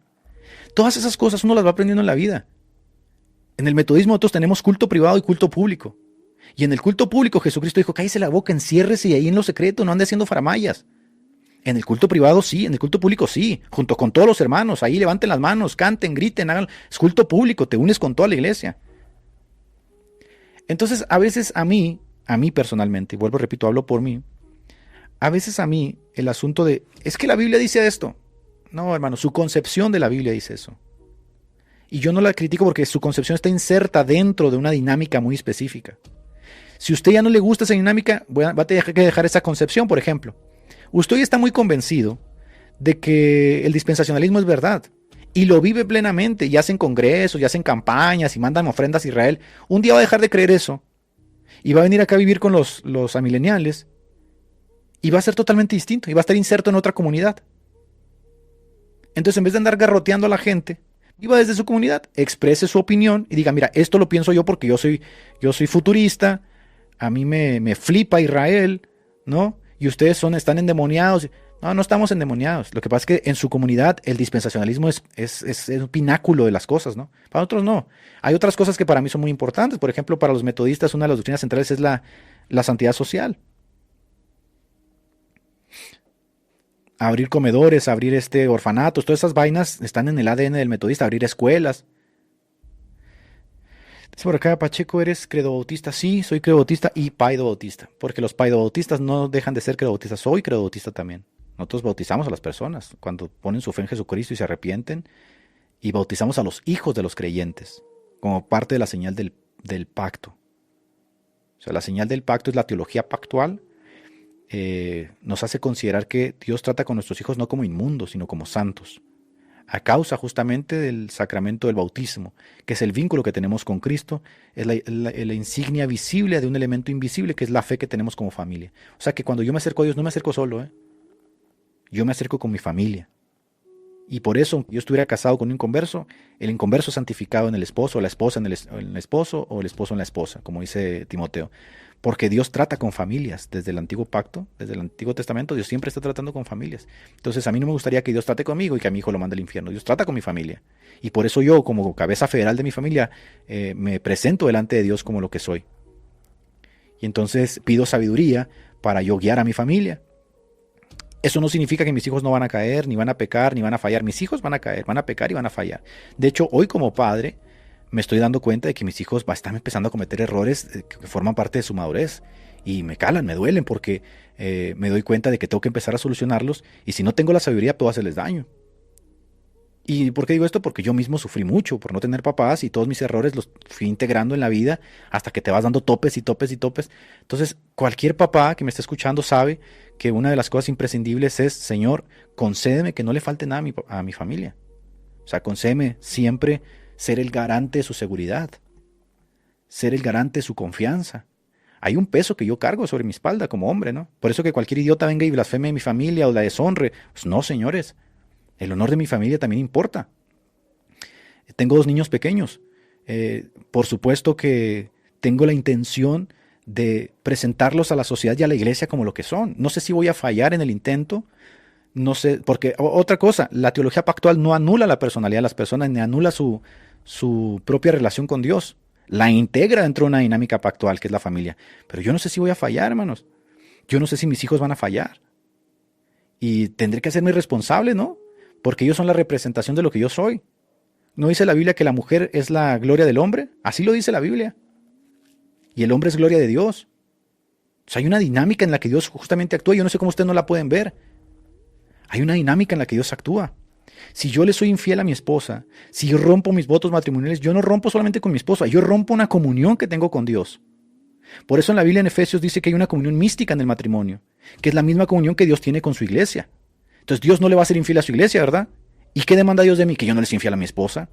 Todas esas cosas uno las va aprendiendo en la vida. En el metodismo nosotros tenemos culto privado y culto público. Y en el culto público Jesucristo dijo, cállese la boca, enciérrese y ahí en lo secreto, no ande haciendo faramayas. En el culto privado sí, en el culto público sí, junto con todos los hermanos, ahí levanten las manos, canten, griten, hagan. Es culto público, te unes con toda la iglesia. Entonces a veces a mí personalmente, y vuelvo, repito, hablo por mí, a veces a mí el asunto de, es que la Biblia dice esto. No, hermano, su concepción de la Biblia dice eso. Y yo no la critico porque su concepción está inserta dentro de una dinámica muy específica. Si a usted ya no le gusta esa dinámica, va a tener que dejar esa concepción, por ejemplo. Usted ya está muy convencido de que el dispensacionalismo es verdad y lo vive plenamente y hacen congresos y hacen campañas y mandan ofrendas a Israel. Un día va a dejar de creer eso y va a venir acá a vivir con los amileniales y va a ser totalmente distinto y va a estar inserto en otra comunidad. Entonces, en vez de andar garroteando a la gente, viva desde su comunidad, exprese su opinión y diga, mira, esto lo pienso yo porque yo soy futurista, a mí me flipa Israel, ¿no? Y ustedes están endemoniados. No, no estamos endemoniados. Lo que pasa es que en su comunidad el dispensacionalismo es un pináculo de las cosas, ¿no? Para otros no. Hay otras cosas que para mí son muy importantes. Por ejemplo, para los metodistas una de las doctrinas centrales es la santidad social. Abrir comedores, abrir orfanatos, todas esas vainas están en el ADN del metodista, abrir escuelas. Dice por acá, Pacheco, ¿eres credobautista? Sí, soy credobautista y paidobautista, porque los paidobautistas no dejan de ser credobautistas. Soy credobautista también. Nosotros bautizamos a las personas cuando ponen su fe en Jesucristo y se arrepienten, y bautizamos a los hijos de los creyentes como parte de la señal del pacto. O sea, la señal del pacto es la teología pactual. Nos hace considerar que Dios trata con nuestros hijos no como inmundos, sino como santos, a causa justamente del sacramento del bautismo, que es el vínculo que tenemos con Cristo, es la insignia visible de un elemento invisible, que es la fe que tenemos como familia. O sea que cuando yo me acerco a Dios, no me acerco solo, yo me acerco con mi familia. Y por eso yo estuviera casado con un inconverso, el inconverso santificado en el esposo, o la esposa en el esposo, o el esposo en la esposa, como dice Timoteo. Porque Dios trata con familias, desde el antiguo pacto, desde el Antiguo Testamento, Dios siempre está tratando con familias. Entonces a mí no me gustaría que Dios trate conmigo y que a mi hijo lo mande al infierno. Dios trata con mi familia. Y por eso yo, como cabeza federal de mi familia, me presento delante de Dios como lo que soy. Y entonces pido sabiduría para yo guiar a mi familia. Eso no significa que mis hijos no van a caer, ni van a pecar, ni van a fallar. Mis hijos van a caer, van a pecar y van a fallar. De hecho, hoy como padre me estoy dando cuenta de que mis hijos están empezando a cometer errores que forman parte de su madurez. Y me calan, me duelen, porque me doy cuenta de que tengo que empezar a solucionarlos. Y si no tengo la sabiduría, puedo hacerles daño. ¿Y por qué digo esto? Porque yo mismo sufrí mucho por no tener papás y todos mis errores los fui integrando en la vida hasta que te vas dando topes y topes y topes. Entonces, cualquier papá que me esté escuchando sabe que una de las cosas imprescindibles es, Señor, concédeme que no le falte nada a mi familia. O sea, concédeme siempre ser el garante de su seguridad, ser el garante de su confianza. Hay un peso que yo cargo sobre mi espalda como hombre, ¿no? Por eso que cualquier idiota venga y blasfeme a mi familia o la deshonre. Pues no, señores. El honor de mi familia también importa. Tengo 2 niños pequeños. Por supuesto que tengo la intención de presentarlos a la sociedad y a la iglesia como lo que son. No sé si voy a fallar en el intento. No sé, porque otra cosa, la teología pactual no anula la personalidad de las personas ni anula su propia relación con Dios. La integra dentro de una dinámica pactual que es la familia. Pero yo no sé si voy a fallar, hermanos. Yo no sé si mis hijos van a fallar. Y tendré que hacerme responsable, ¿no? Porque ellos son la representación de lo que yo soy. ¿No dice la Biblia que la mujer es la gloria del hombre? Así lo dice la Biblia. Y el hombre es gloria de Dios. O sea, hay una dinámica en la que Dios justamente actúa. Yo no sé cómo ustedes no la pueden ver. Hay una dinámica en la que Dios actúa. Si yo le soy infiel a mi esposa, si yo rompo mis votos matrimoniales, yo no rompo solamente con mi esposa, yo rompo una comunión que tengo con Dios. Por eso en la Biblia en Efesios dice que hay una comunión mística en el matrimonio, que es la misma comunión que Dios tiene con su iglesia. Entonces Dios no le va a ser infiel a su iglesia, ¿verdad? ¿Y qué demanda Dios de mí? Que yo no le sea infiel a mi esposa.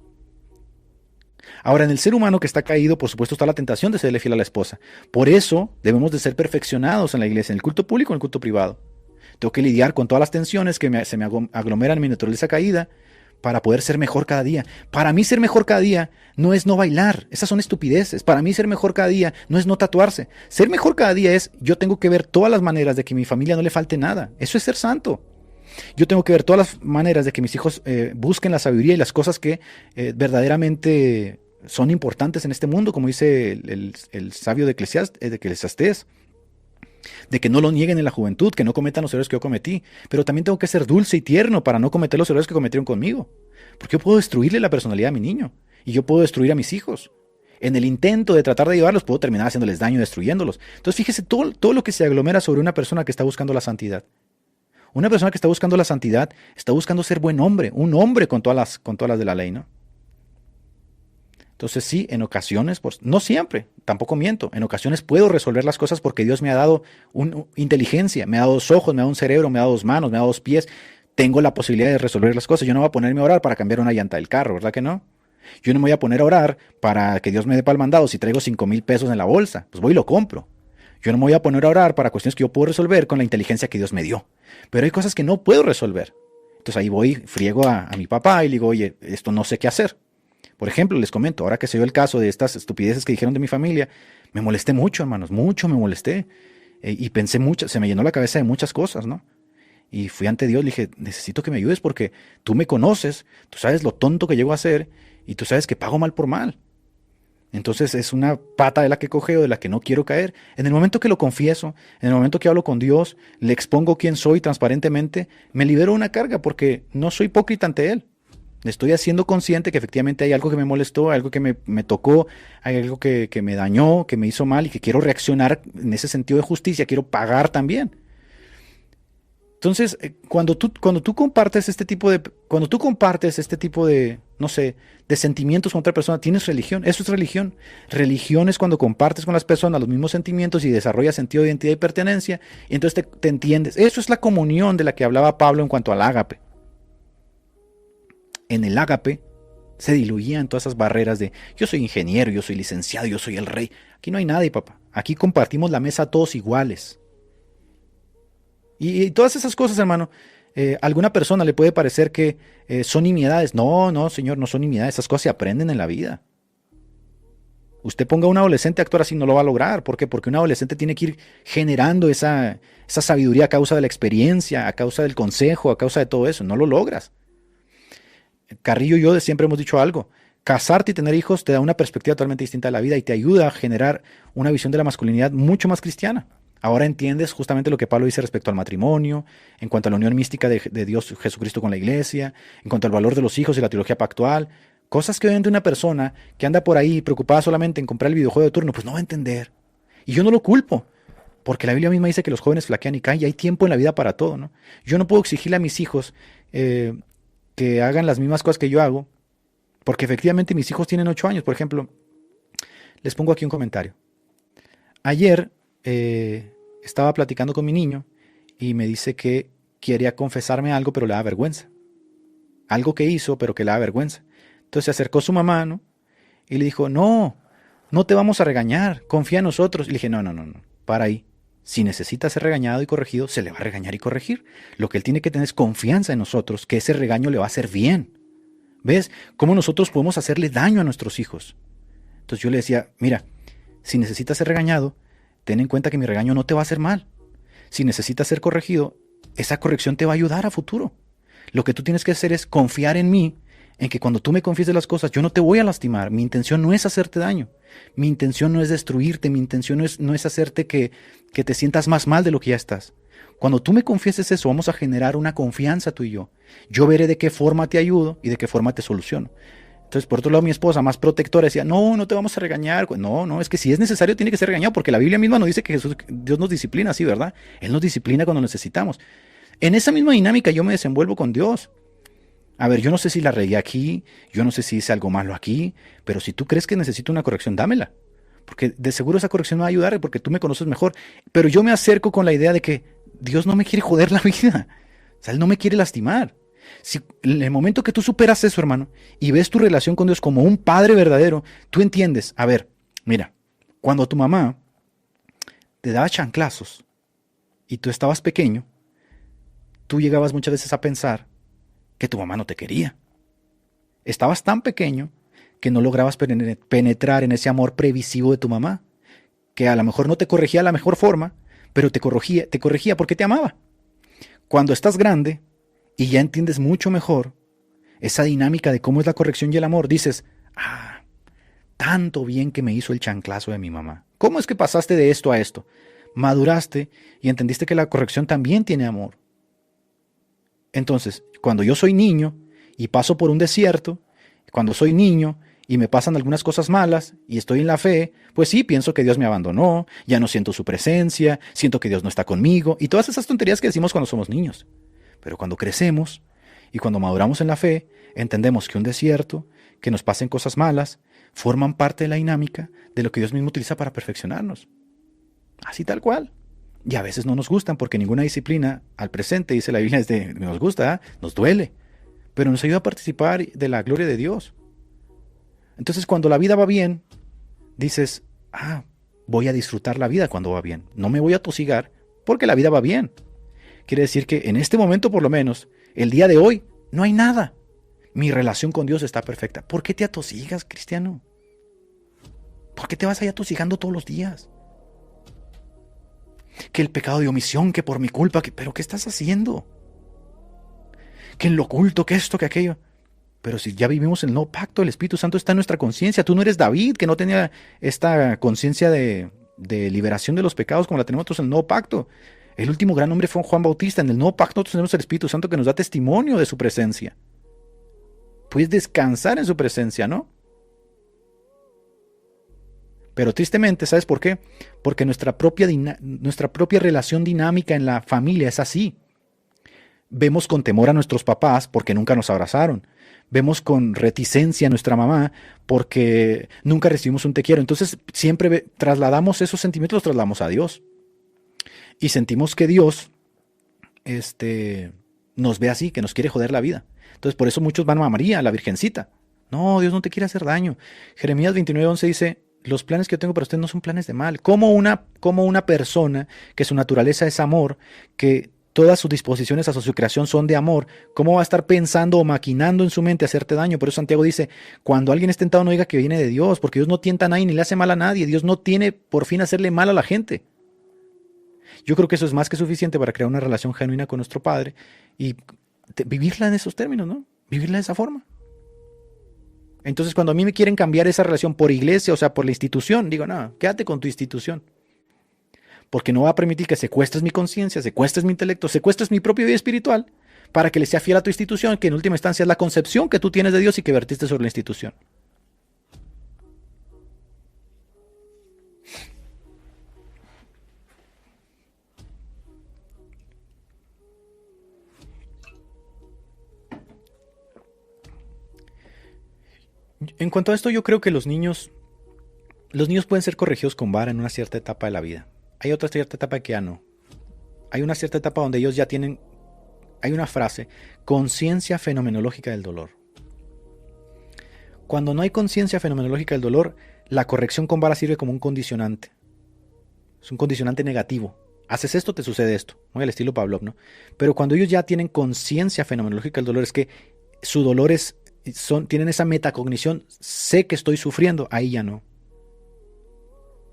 Ahora, en el ser humano que está caído, por supuesto, está la tentación de serle fiel a la esposa. Por eso debemos de ser perfeccionados en la iglesia, en el culto público y en el culto privado. Tengo que lidiar con todas las tensiones que se me aglomeran en mi naturaleza caída para poder ser mejor cada día. Para mí ser mejor cada día no es no bailar, esas son estupideces. Para mí ser mejor cada día no es no tatuarse. Ser mejor cada día es, yo tengo que ver todas las maneras de que a mi familia no le falte nada. Eso es ser santo. Yo tengo que ver todas las maneras de que mis hijos busquen la sabiduría y las cosas que verdaderamente son importantes en este mundo, como dice el sabio de Eclesiastés. De que no lo nieguen en la juventud, que no cometan los errores que yo cometí. Pero también tengo que ser dulce y tierno para no cometer los errores que cometieron conmigo. Porque yo puedo destruirle la personalidad a mi niño. Y yo puedo destruir a mis hijos. En el intento de tratar de ayudarlos, puedo terminar haciéndoles daño y destruyéndolos. Entonces fíjese todo lo que se aglomera sobre una persona que está buscando la santidad. Una persona que está buscando la santidad está buscando ser buen hombre. Un hombre con todas las de la ley, ¿no? Entonces sí, en ocasiones, pues, no siempre, tampoco miento, en ocasiones puedo resolver las cosas porque Dios me ha dado inteligencia, me ha dado 2 ojos, me ha dado un cerebro, me ha dado 2 manos, me ha dado 2 pies. Tengo la posibilidad de resolver las cosas. Yo no voy a ponerme a orar para cambiar una llanta del carro, ¿verdad que no? Yo no me voy a poner a orar para que Dios me dé para el mandado si traigo 5,000 pesos en la bolsa. Pues voy y lo compro. Yo no me voy a poner a orar para cuestiones que yo puedo resolver con la inteligencia que Dios me dio. Pero hay cosas que no puedo resolver. Entonces ahí voy, friego a mi papá y le digo, oye, esto no sé qué hacer. Por ejemplo, les comento, ahora que se dio el caso de estas estupideces que dijeron de mi familia, me molesté mucho, hermanos, mucho me molesté. Y pensé mucho, se me llenó la cabeza de muchas cosas, ¿no? Y fui ante Dios, le dije, necesito que me ayudes porque tú me conoces, tú sabes lo tonto que llego a ser y tú sabes que pago mal por mal. Entonces es una pata de la que cojeo, de la que no quiero caer. En el momento que lo confieso, en el momento que hablo con Dios, le expongo quién soy transparentemente, me libero de una carga porque no soy hipócrita ante Él. Estoy haciendo consciente que efectivamente hay algo que me molestó, algo que me tocó, hay algo que me dañó, que me hizo mal y que quiero reaccionar en ese sentido de justicia, quiero pagar también. Entonces, cuando tú compartes este tipo de, no sé, de sentimientos con otra persona, tienes religión. Eso es religión. Religión es cuando compartes con las personas los mismos sentimientos y desarrollas sentido de identidad y pertenencia, y entonces te entiendes. Eso es la comunión de la que hablaba Pablo en cuanto al ágape. En el ágape se diluían todas esas barreras de yo soy ingeniero, yo soy licenciado, yo soy el rey. Aquí no hay nadie, papá. Aquí compartimos la mesa todos iguales. Y todas esas cosas, hermano, a alguna persona le puede parecer que son nimiedades. No, señor, no son nimiedades. Esas cosas se aprenden en la vida. Usted ponga a un adolescente a actuar así, no lo va a lograr. ¿Por qué? Porque un adolescente tiene que ir generando esa sabiduría a causa de la experiencia, a causa del consejo, a causa de todo eso. No lo logras. Carrillo y yo siempre hemos dicho algo. Casarte y tener hijos te da una perspectiva totalmente distinta de la vida y te ayuda a generar una visión de la masculinidad mucho más cristiana. Ahora entiendes justamente lo que Pablo dice respecto al matrimonio, en cuanto a la unión mística de Dios Jesucristo con la iglesia, en cuanto al valor de los hijos y la teología pactual. Cosas que obviamente una persona que anda por ahí preocupada solamente en comprar el videojuego de turno, pues no va a entender. Y yo no lo culpo, porque la Biblia misma dice que los jóvenes flaquean y caen y hay tiempo en la vida para todo, ¿no? Yo no puedo exigirle a mis hijos que hagan las mismas cosas que yo hago, porque efectivamente mis hijos tienen 8 años. Por ejemplo, les pongo aquí un comentario. Ayer estaba platicando con mi niño y me dice que quería confesarme algo, pero le da vergüenza. Algo que hizo, pero que le da vergüenza. Entonces se acercó su mamá, ¿no? Y le dijo, no te vamos a regañar, confía en nosotros. Y le dije, no, para ahí. Si necesita ser regañado y corregido, se le va a regañar y corregir. Lo que él tiene que tener es confianza en nosotros, que ese regaño le va a hacer bien. ¿Ves? Cómo nosotros podemos hacerle daño a nuestros hijos. Entonces yo le decía, mira, si necesitas ser regañado, ten en cuenta que mi regaño no te va a hacer mal. Si necesitas ser corregido, esa corrección te va a ayudar a futuro. Lo que tú tienes que hacer es confiar en mí, en que cuando tú me confieses las cosas, yo no te voy a lastimar. Mi intención no es hacerte daño. Mi intención no es destruirte. Mi intención no es hacerte que te sientas más mal de lo que ya estás. Cuando tú me confieses eso, vamos a generar una confianza tú y yo. Yo veré de qué forma te ayudo y de qué forma te soluciono. Entonces, por otro lado, mi esposa, más protectora, decía, no te vamos a regañar. No, es que si es necesario tiene que ser regañado, porque la Biblia misma nos dice que Dios nos disciplina así, ¿verdad? Él nos disciplina cuando necesitamos. En esa misma dinámica yo me desenvuelvo con Dios. A ver, yo no sé si la regué aquí, yo no sé si hice algo malo aquí, pero si tú crees que necesito una corrección, dámela. Porque de seguro esa corrección me va a ayudar, porque tú me conoces mejor. Pero yo me acerco con la idea de que Dios no me quiere joder la vida. O sea, Él no me quiere lastimar. Si en el momento que tú superas eso, hermano, y ves tu relación con Dios como un padre verdadero, tú entiendes, a ver, mira, cuando tu mamá te daba chanclazos y tú estabas pequeño, tú llegabas muchas veces a pensar que tu mamá no te quería. Estabas tan pequeño que no lograbas penetrar en ese amor previsivo de tu mamá, que a lo mejor no te corregía de la mejor forma, pero te corregía porque te amaba. Cuando estás grande y ya entiendes mucho mejor esa dinámica de cómo es la corrección y el amor, dices, tanto bien que me hizo el chanclazo de mi mamá. ¿Cómo es que pasaste de esto a esto? Maduraste y entendiste que la corrección también tiene amor. Entonces, cuando yo soy niño y paso por un desierto, cuando soy niño y me pasan algunas cosas malas y estoy en la fe, pues sí, pienso que Dios me abandonó, ya no siento su presencia, siento que Dios no está conmigo y todas esas tonterías que decimos cuando somos niños. Pero cuando crecemos y cuando maduramos en la fe, entendemos que un desierto, que nos pasen cosas malas, forman parte de la dinámica de lo que Dios mismo utiliza para perfeccionarnos. Así tal cual. Y a veces no nos gustan porque ninguna disciplina al presente, dice la Biblia, nos gusta, nos duele. Pero nos ayuda a participar de la gloria de Dios. Entonces cuando la vida va bien, dices, voy a disfrutar la vida cuando va bien. No me voy a atosigar porque la vida va bien. Quiere decir que en este momento por lo menos, el día de hoy, no hay nada. Mi relación con Dios está perfecta. ¿Por qué te atosigas, cristiano? ¿Por qué te vas ahí atosigando todos los días? Que el pecado de omisión, que por mi culpa, pero ¿qué estás haciendo? Que en lo oculto, que esto, que aquello. Pero si ya vivimos el nuevo pacto, el Espíritu Santo está en nuestra conciencia. Tú no eres David, que no tenía esta conciencia de liberación de los pecados como la tenemos nosotros en el nuevo pacto. El último gran hombre fue Juan Bautista. En el nuevo pacto nosotros tenemos el Espíritu Santo que nos da testimonio de su presencia. Puedes descansar en su presencia, ¿no? Pero tristemente, ¿sabes por qué? Porque nuestra propia relación dinámica en la familia es así. Vemos con temor a nuestros papás porque nunca nos abrazaron. Vemos con reticencia a nuestra mamá porque nunca recibimos un te quiero. Entonces siempre trasladamos esos sentimientos, los trasladamos a Dios. Y sentimos que Dios nos ve así, que nos quiere joder la vida. Entonces por eso muchos van a María, a la Virgencita. No, Dios no te quiere hacer daño. Jeremías 29:11 dice, los planes que yo tengo para usted no son planes de mal. Como una persona que su naturaleza es amor, que todas sus disposiciones a su creación son de amor, ¿cómo va a estar pensando o maquinando en su mente hacerte daño? Por eso Santiago dice, cuando alguien es tentado no diga que viene de Dios, porque Dios no tienta a nadie ni le hace mal a nadie. Dios no tiene por fin hacerle mal a la gente. Yo creo que eso es más que suficiente para crear una relación genuina con nuestro Padre y vivirla en esos términos, ¿no? Vivirla de esa forma. Entonces cuando a mí me quieren cambiar esa relación por iglesia, o sea, por la institución, digo, no, quédate con tu institución. Porque no va a permitir que secuestres mi conciencia, secuestres mi intelecto, secuestres mi propia vida espiritual para que le sea fiel a tu institución, que en última instancia es la concepción que tú tienes de Dios y que vertiste sobre la institución. En cuanto a esto, yo creo que los niños pueden ser corregidos con vara en una cierta etapa de la vida. Hay otra cierta etapa que ya no. Hay una cierta etapa donde ellos ya tienen, hay una frase, conciencia fenomenológica del dolor. Cuando no hay conciencia fenomenológica del dolor, la corrección con vara sirve como un condicionante. Es un condicionante negativo. Haces esto, te sucede esto. Muy al estilo Pavlov, ¿no? Pero cuando ellos ya tienen conciencia fenomenológica del dolor, es que su dolor tienen esa metacognición, sé que estoy sufriendo, ahí ya no.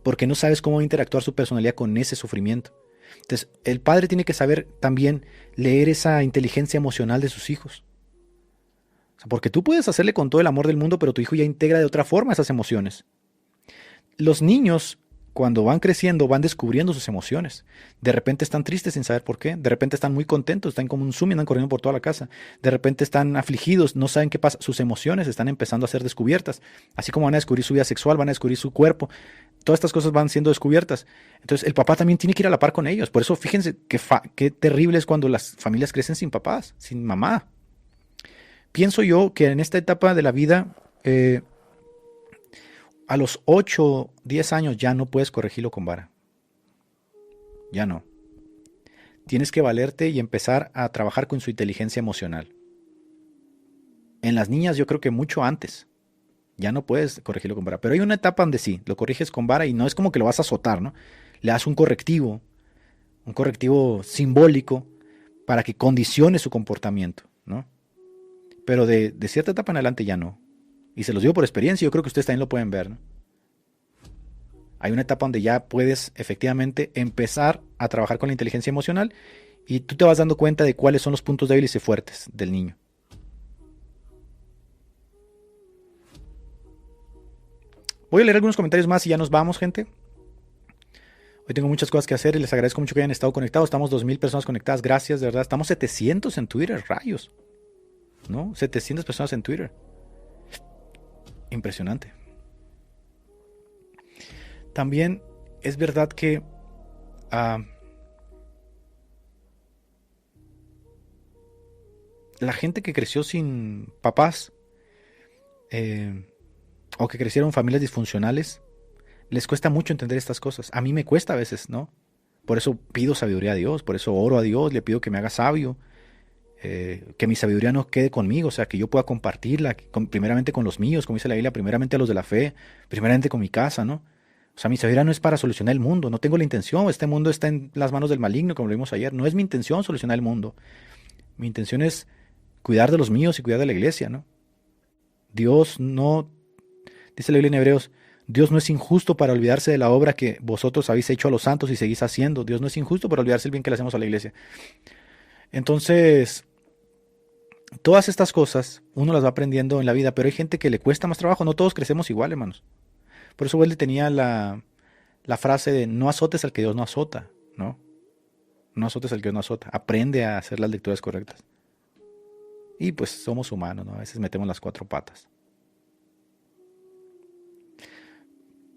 Porque no sabes cómo va a interactuar su personalidad con ese sufrimiento. Entonces, el padre tiene que saber también leer esa inteligencia emocional de sus hijos. O sea, porque tú puedes hacerle con todo el amor del mundo, pero tu hijo ya integra de otra forma esas emociones. Los niños, cuando van creciendo, van descubriendo sus emociones. De repente están tristes sin saber por qué. De repente están muy contentos, están como un zoom y andan corriendo por toda la casa. De repente están afligidos, no saben qué pasa. Sus emociones están empezando a ser descubiertas. Así como van a descubrir su vida sexual, van a descubrir su cuerpo. Todas estas cosas van siendo descubiertas. Entonces el papá también tiene que ir a la par con ellos. Por eso fíjense qué terrible es cuando las familias crecen sin papás, sin mamá. Pienso yo que en esta etapa de la vida, a los 8, 10 años ya no puedes corregirlo con vara. Ya no. Tienes que valerte y empezar a trabajar con su inteligencia emocional. En las niñas yo creo que mucho antes. Ya no puedes corregirlo con vara. Pero hay una etapa donde sí, lo corriges con vara y no es como que lo vas a azotar, ¿no? Le das un correctivo simbólico para que condicione su comportamiento, ¿no? pero de cierta etapa en adelante ya no. Y se los digo por experiencia, yo creo que ustedes también lo pueden ver, ¿no? Hay una etapa donde ya puedes efectivamente empezar a trabajar con la inteligencia emocional y tú te vas dando cuenta de cuáles son los puntos débiles y fuertes del niño. Voy a leer algunos comentarios más y ya nos vamos, gente. Hoy tengo muchas cosas que hacer y les agradezco mucho que hayan estado conectados. Estamos 2000 personas conectadas, gracias, de verdad. Estamos 700 en Twitter, rayos, ¿no? 700 personas en Twitter. Impresionante. También es verdad que la gente que creció sin papás o que crecieron en familias disfuncionales, les cuesta mucho entender estas cosas. A mí me cuesta a veces, ¿no? Por eso pido sabiduría a Dios, por eso oro a Dios, le pido que me haga sabio, que mi sabiduría no quede conmigo, o sea, que yo pueda compartirla primeramente con los míos, como dice la Biblia, primeramente a los de la fe, primeramente con mi casa, ¿no? O sea, mi sabiduría no es para solucionar el mundo, no tengo la intención, este mundo está en las manos del maligno, como lo vimos ayer, no es mi intención solucionar el mundo. Mi intención es cuidar de los míos y cuidar de la iglesia, ¿no? Dios no, dice la Biblia en Hebreos, Dios no es injusto para olvidarse de la obra que vosotros habéis hecho a los santos y seguís haciendo. Dios no es injusto para olvidarse el bien que le hacemos a la iglesia. Entonces, todas estas cosas uno las va aprendiendo en la vida, pero hay gente que le cuesta más trabajo, no todos crecemos igual, hermanos. Por eso Wesley tenía la frase de no azotes al que Dios no azota, ¿no? No azotes al que Dios no azota. Aprende a hacer las lecturas correctas. Y pues somos humanos, ¿no? A veces metemos las cuatro patas.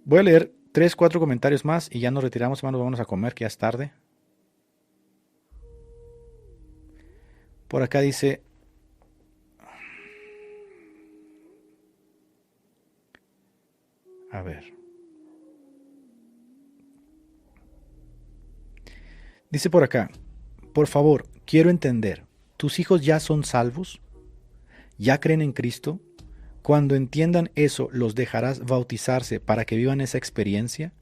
Voy a leer 3, 4 comentarios más y ya nos retiramos, hermanos. Vámonos a comer, que ya es tarde. Por acá dice... A ver. Dice por acá, por favor, quiero entender, ¿tus hijos ya son salvos? ¿Ya creen en Cristo? Cuando entiendan eso, ¿los dejarás bautizarse para que vivan esa experiencia?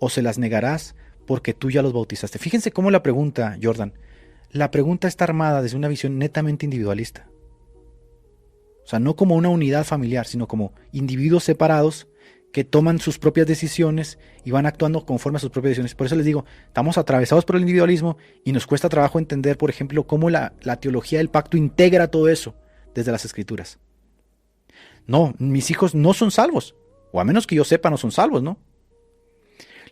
¿O se las negarás porque tú ya los bautizaste? Fíjense cómo la pregunta, Jordan, la pregunta está armada desde una visión netamente individualista. O sea, no como una unidad familiar, sino como individuos separados que toman sus propias decisiones y van actuando conforme a sus propias decisiones. Por eso les digo, estamos atravesados por el individualismo y nos cuesta trabajo entender, por ejemplo, cómo la teología del pacto integra todo eso desde las Escrituras. No, mis hijos no son salvos, o a menos que yo sepa no son salvos, ¿no?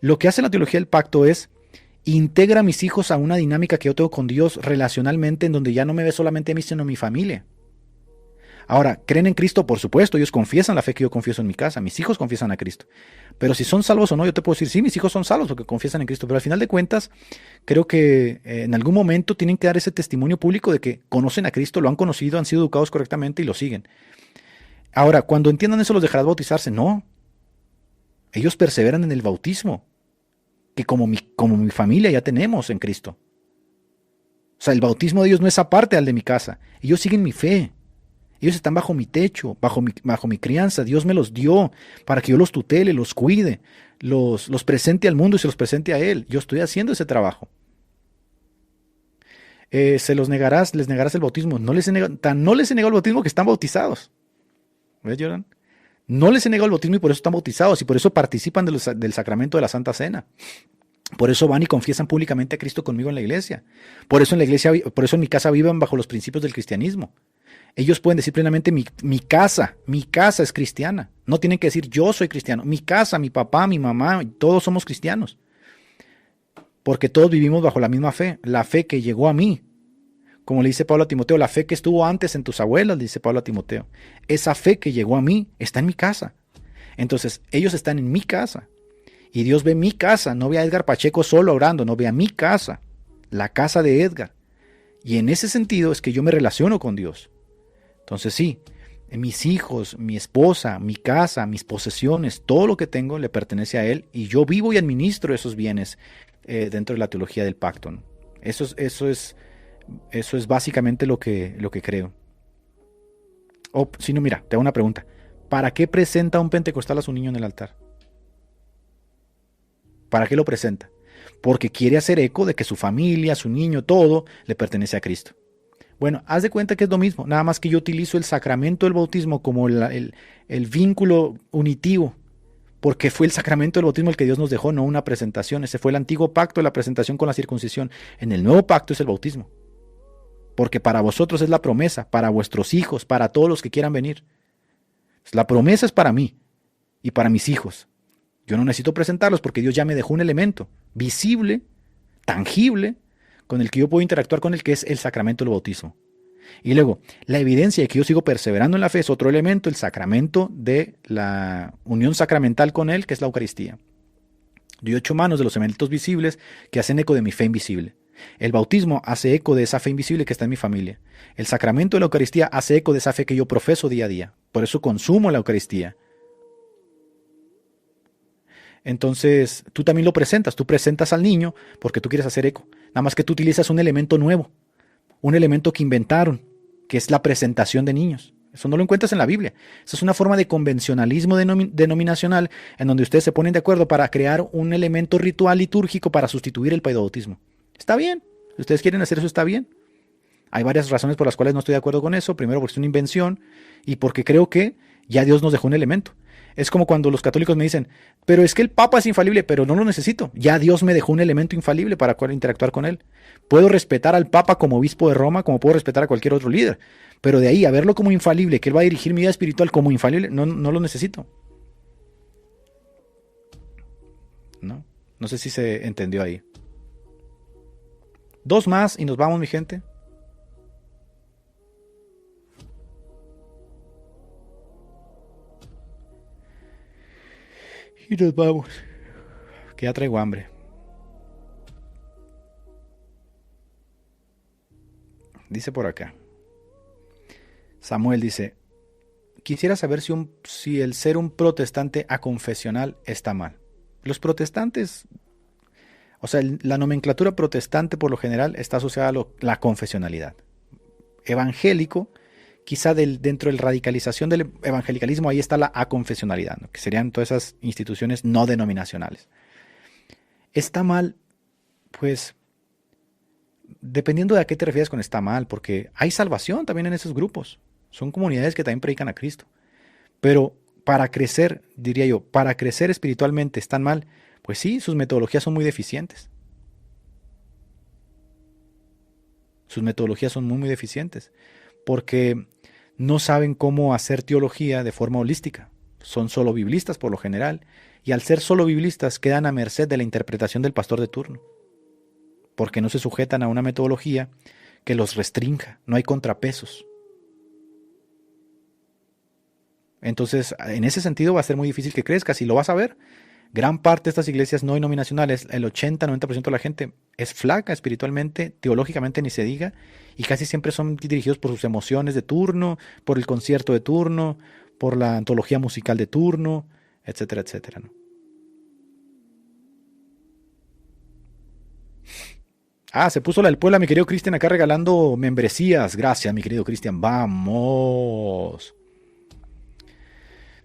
Lo que hace la teología del pacto es integra a mis hijos a una dinámica que yo tengo con Dios relacionalmente, en donde ya no me ve solamente a mí, sino a mi familia. Ahora, ¿creen en Cristo? Por supuesto, ellos confiesan la fe que yo confieso en mi casa, mis hijos confiesan a Cristo. Pero si son salvos o no, yo te puedo decir, sí, mis hijos son salvos porque confiesan en Cristo, pero al final de cuentas, creo que en algún momento tienen que dar ese testimonio público de que conocen a Cristo, lo han conocido, han sido educados correctamente y lo siguen. Ahora, cuando entiendan eso, ¿los dejarás bautizarse? No. Ellos perseveran en el bautismo, que como mi familia ya tenemos en Cristo. O sea, el bautismo de ellos no es aparte al de mi casa. Ellos siguen mi fe. Ellos están bajo mi techo, bajo mi crianza. Dios me los dio para que yo los tutele, los cuide, los presente al mundo y se los presente a Él. Yo estoy haciendo ese trabajo. Les negarás el bautismo. No les he negado el bautismo que están bautizados. ¿Ves, Jordan? No les he negado el bautismo y por eso están bautizados y por eso participan del sacramento de la Santa Cena. Por eso van y confiesan públicamente a Cristo conmigo en la iglesia. Por eso en mi casa viven bajo los principios del cristianismo. Ellos pueden decir plenamente mi casa es cristiana. No tienen que decir yo soy cristiano. Mi casa, mi papá, mi mamá, todos somos cristianos. Porque todos vivimos bajo la misma fe, la fe que llegó a mí. Como le dice Pablo a Timoteo, la fe que estuvo antes en tus abuelas, le dice Pablo a Timoteo. Esa fe que llegó a mí está en mi casa. Entonces, ellos están en mi casa. Y Dios ve mi casa, no ve a Edgar Pacheco solo orando, no ve a mi casa, la casa de Edgar. Y en ese sentido es que yo me relaciono con Dios. Entonces sí, mis hijos, mi esposa, mi casa, mis posesiones, todo lo que tengo le pertenece a Él y yo vivo y administro esos bienes dentro de la teología del pacto, ¿no? Eso es básicamente lo que creo. Si no, mira, te hago una pregunta. ¿Para qué presenta un pentecostal a su niño en el altar? ¿Para qué lo presenta? Porque quiere hacer eco de que su familia, su niño, todo le pertenece a Cristo. Bueno, haz de cuenta que es lo mismo, nada más que yo utilizo el sacramento del bautismo como el vínculo unitivo, porque fue el sacramento del bautismo el que Dios nos dejó, no una presentación. Ese fue el antiguo pacto, la presentación con la circuncisión. En el nuevo pacto es el bautismo, porque para vosotros es la promesa, para vuestros hijos, para todos los que quieran venir. La promesa es para mí y para mis hijos. Yo no necesito presentarlos porque Dios ya me dejó un elemento visible, tangible, con el que yo puedo interactuar con el que es el sacramento del bautismo. Y luego, la evidencia de que yo sigo perseverando en la fe es otro elemento, el sacramento de la unión sacramental con Él, que es la Eucaristía. Yo echo manos de los elementos visibles que hacen eco de mi fe invisible. El bautismo hace eco de esa fe invisible que está en mi familia. El sacramento de la Eucaristía hace eco de esa fe que yo profeso día a día. Por eso consumo la Eucaristía. Entonces, tú también lo presentas. Tú presentas al niño porque tú quieres hacer eco. Nada más que tú utilizas un elemento nuevo. Un elemento que inventaron, que es la presentación de niños. Eso no lo encuentras en la Biblia. Eso es una forma de convencionalismo denominacional en donde ustedes se ponen de acuerdo para crear un elemento ritual litúrgico para sustituir el paidobautismo. Está bien. Si ustedes quieren hacer eso, está bien. Hay varias razones por las cuales no estoy de acuerdo con eso. Primero, porque es una invención y porque creo que ya Dios nos dejó un elemento. Es como cuando los católicos me dicen, pero es que el Papa es infalible, pero no lo necesito. Ya Dios me dejó un elemento infalible para poder interactuar con él. Puedo respetar al Papa como obispo de Roma, como puedo respetar a cualquier otro líder. Pero de ahí a verlo como infalible, que él va a dirigir mi vida espiritual como infalible, no lo necesito. No sé si se entendió ahí. 2 más y nos vamos, mi gente. Y nos vamos. Que ya traigo hambre. Dice por acá. Samuel dice, quisiera saber si el ser un protestante aconfesional está mal. Los protestantes, o sea, la nomenclatura protestante por lo general está asociada a la confesionalidad. Evangélico, quizá dentro de la radicalización del evangelicalismo, ahí está la aconfesionalidad, ¿no? Que serían todas esas instituciones no denominacionales. Está mal, pues, dependiendo de a qué te refieres con está mal, porque hay salvación también en esos grupos. Son comunidades que también predican a Cristo. Pero para crecer, diría yo, para crecer espiritualmente están mal, pues sí, sus metodologías son muy deficientes. Sus metodologías son muy, muy deficientes, porque no saben cómo hacer teología de forma holística. Son solo biblistas por lo general, y al ser solo biblistas quedan a merced de la interpretación del pastor de turno, porque no se sujetan a una metodología que los restrinja, no hay contrapesos. Entonces, en ese sentido va a ser muy difícil que crezcas y lo vas a ver. Gran parte de estas iglesias no denominacionales, el 80-90% de la gente es flaca espiritualmente, teológicamente ni se diga, y casi siempre son dirigidos por sus emociones de turno, por el concierto de turno, por la antología musical de turno, etcétera, etcétera, ¿no? Se puso la del Puebla, mi querido Cristian, acá regalando membresías. Gracias, mi querido Cristian. Vamos.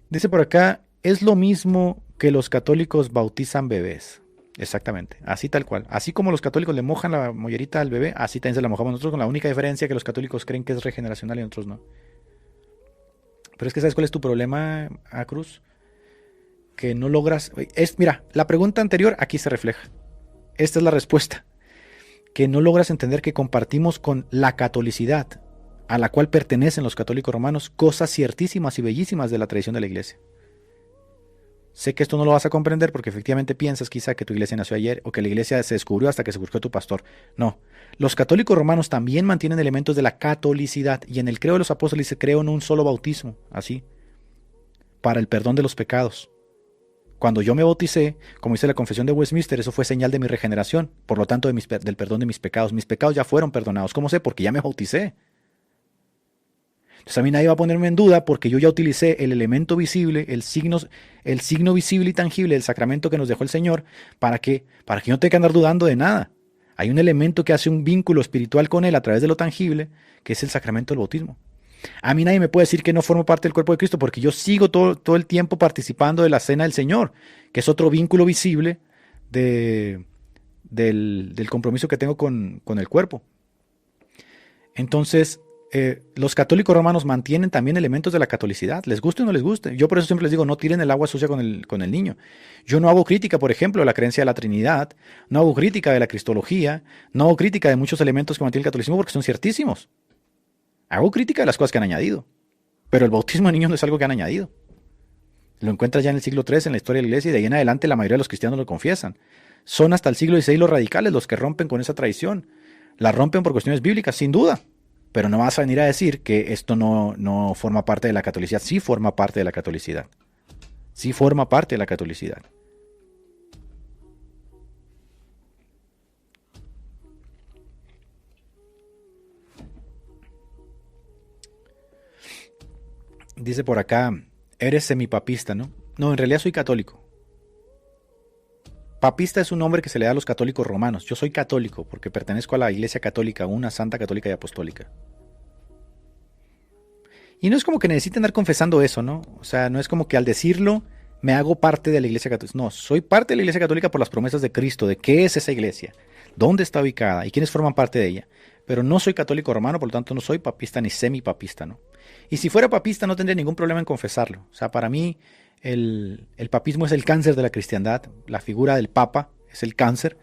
Dice por acá, es lo mismo que los católicos bautizan bebés. Exactamente, así tal cual. Así como los católicos le mojan la mollerita al bebé, así también se la mojamos nosotros, con la única diferencia que los católicos creen que es regeneracional y nosotros no. Pero es que ¿sabes cuál es tu problema, Cruz? Que no logras... Mira, la pregunta anterior aquí se refleja. Esta es la respuesta. Que no logras entender que compartimos con la catolicidad a la cual pertenecen los católicos romanos cosas ciertísimas y bellísimas de la tradición de la iglesia. Sé que esto no lo vas a comprender porque efectivamente piensas quizá que tu iglesia nació ayer o que la iglesia se descubrió hasta que se buscó tu pastor. No, los católicos romanos también mantienen elementos de la catolicidad y en el credo de los apóstoles se creó en un solo bautismo, así, para el perdón de los pecados. Cuando yo me bauticé, como dice la confesión de Westminster, eso fue señal de mi regeneración, por lo tanto del perdón de mis pecados. Mis pecados ya fueron perdonados. ¿Cómo sé? Porque ya me bauticé. Entonces a mí nadie va a ponerme en duda porque yo ya utilicé el elemento visible, el signo visible y tangible del sacramento que nos dejó el Señor para que yo no tenga que andar dudando de nada. Hay un elemento que hace un vínculo espiritual con Él a través de lo tangible, que es el sacramento del bautismo. A mí nadie me puede decir que no formo parte del cuerpo de Cristo porque yo sigo todo el tiempo participando de la cena del Señor, que es otro vínculo visible del compromiso que tengo con el cuerpo. Entonces, los católicos romanos mantienen también elementos de la catolicidad, les guste o no les guste. Yo por eso siempre les digo, no tiren el agua sucia con el niño. Yo no hago crítica, por ejemplo, de la creencia de la Trinidad, no hago crítica de la cristología, no hago crítica de muchos elementos que mantiene el catolicismo porque son ciertísimos. Hago crítica de las cosas que han añadido, pero el bautismo de niños no es algo que han añadido. Lo encuentras ya en el siglo III en la historia de la iglesia y de ahí en adelante la mayoría de los cristianos lo confiesan. Son hasta el siglo XVI los radicales los que rompen con esa tradición. La rompen por cuestiones bíblicas, sin duda. Pero no vas a venir a decir que esto no forma parte de la catolicidad. Sí forma parte de la catolicidad. Sí forma parte de la catolicidad. Dice por acá, eres semipapista, ¿no? No, en realidad soy católico. Papista es un nombre que se le da a los católicos romanos. Yo soy católico porque pertenezco a la Iglesia Católica, una santa católica y apostólica. Y no es como que necesite andar confesando eso, ¿no? O sea, no es como que al decirlo me hago parte de la Iglesia Católica. No, soy parte de la Iglesia Católica por las promesas de Cristo, de qué es esa iglesia, dónde está ubicada y quiénes forman parte de ella. Pero no soy católico romano, por lo tanto no soy papista ni semipapista, ¿no? Y si fuera papista no tendría ningún problema en confesarlo. O sea, para mí el papismo es el cáncer de la cristiandad, la figura del papa es el cáncer,